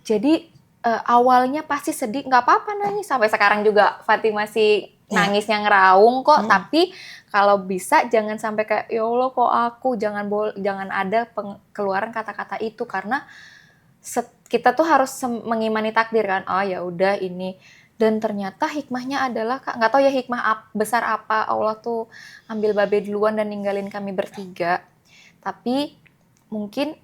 Jadi awalnya pasti sedih, nggak apa-apa nangis, sampai sekarang juga Fatih masih nangisnya ngeraung kok. Tapi kalau bisa jangan sampai kayak ya Allah kok aku, jangan ada keluaran kata-kata itu, karena kita tuh harus mengimani takdir kan. Oh ya udah ini, dan ternyata hikmahnya adalah Kak, nggak tahu ya hikmah besar apa Allah tuh ambil Babe duluan dan ninggalin kami bertiga. Tapi mungkin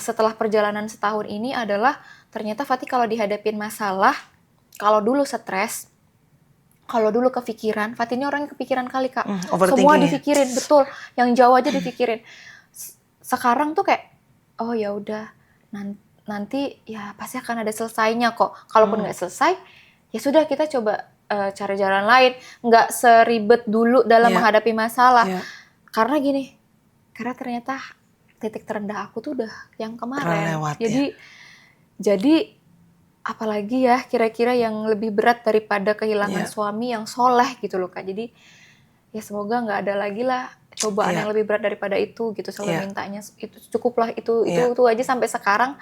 setelah perjalanan setahun ini adalah ternyata Fatih kalau dihadapin masalah, kalau dulu stres, kalau dulu kepikiran, Fatih ini orangnya kepikiran kali Kak. Semua dipikirin, betul. Yang jauh aja dipikirin. Sekarang tuh kayak, oh ya udah, nanti ya pasti akan ada selesainya kok. Kalaupun nggak selesai, ya sudah kita coba cari jalan lain. Nggak seribet dulu dalam menghadapi masalah. Karena gini, karena ternyata titik terendah aku tuh udah yang kemarin. Terlewat, jadi apalagi ya kira-kira yang lebih berat daripada kehilangan suami yang soleh gitu loh Kak. Jadi ya semoga nggak ada lagi lah cobaan yang lebih berat daripada itu gitu. Selalu mintanya itu cukuplah, itu aja. Sampai sekarang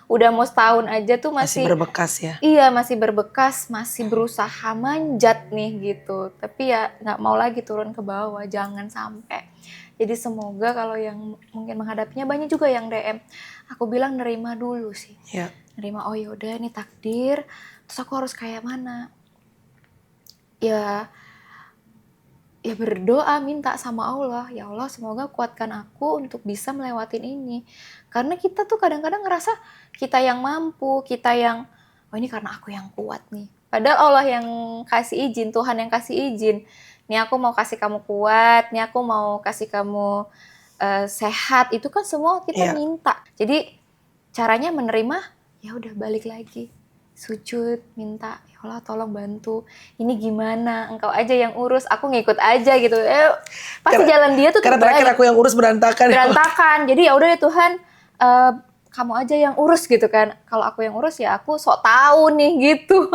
udah mau setahun aja tuh masih berbekas ya. Iya masih berbekas, masih berusaha manjat nih gitu. Tapi ya nggak mau lagi turun ke bawah, jangan sampai. Jadi semoga kalau yang mungkin menghadapinya, banyak juga yang DM. Aku bilang nerima dulu sih. Nerima, oh yaudah ini takdir. Terus aku harus kayak mana? Ya berdoa, minta sama Allah. Ya Allah semoga kuatkan aku untuk bisa melewatin ini. Karena kita tuh kadang-kadang ngerasa kita yang mampu, kita yang, oh ini karena aku yang kuat nih. Padahal Allah yang kasih izin, Tuhan yang kasih izin. Nih aku mau kasih kamu kuat, nih aku mau kasih kamu sehat. Itu kan semua kita minta. Jadi caranya menerima, ya udah balik lagi. Sujud, minta, ya Allah tolong bantu. Ini gimana? Engkau aja yang urus, aku ngikut aja gitu. Pasti jalan dia tuh karena terakhir aku yang urus berantakan. Jadi ya udah ya Tuhan, kamu aja yang urus gitu kan. Kalau aku yang urus ya aku sok tahu nih gitu.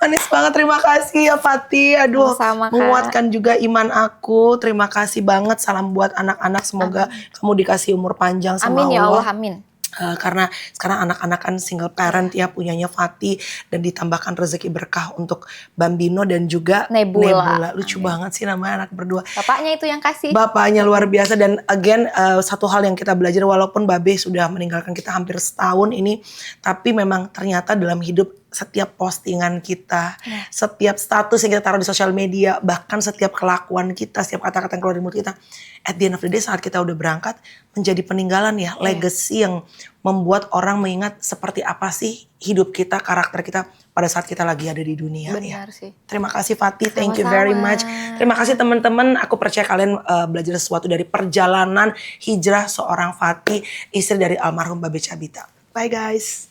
Manis banget, terima kasih ya Faty. Aduh, sama, menguatkan juga iman aku. Terima kasih banget, salam buat anak-anak. Semoga kamu dikasih umur panjang sama Allah. Amin ya Allah, amin. Karena sekarang anak-anak kan single parent ya, punyanya Faty, dan ditambahkan rezeki berkah untuk Bambino dan juga Nebula. Lucu banget sih namanya anak berdua. Bapaknya itu yang kasih. Bapaknya luar biasa. Dan again, satu hal yang kita belajar, walaupun Babe sudah meninggalkan kita hampir setahun ini, tapi memang ternyata dalam hidup setiap postingan kita, setiap status yang kita taruh di sosial media, bahkan setiap kelakuan kita, setiap kata-kata yang keluar dari mulut kita, at the end of the day saat kita udah berangkat, menjadi peninggalan ya, legacy yang membuat orang mengingat seperti apa sih hidup kita, karakter kita pada saat kita lagi ada di dunia. Benar sih. Terima kasih Faty, thank you very much. Terima kasih teman-teman, aku percaya kalian belajar sesuatu dari perjalanan hijrah seorang Faty, istri dari almarhum Babe Cabita. Bye guys.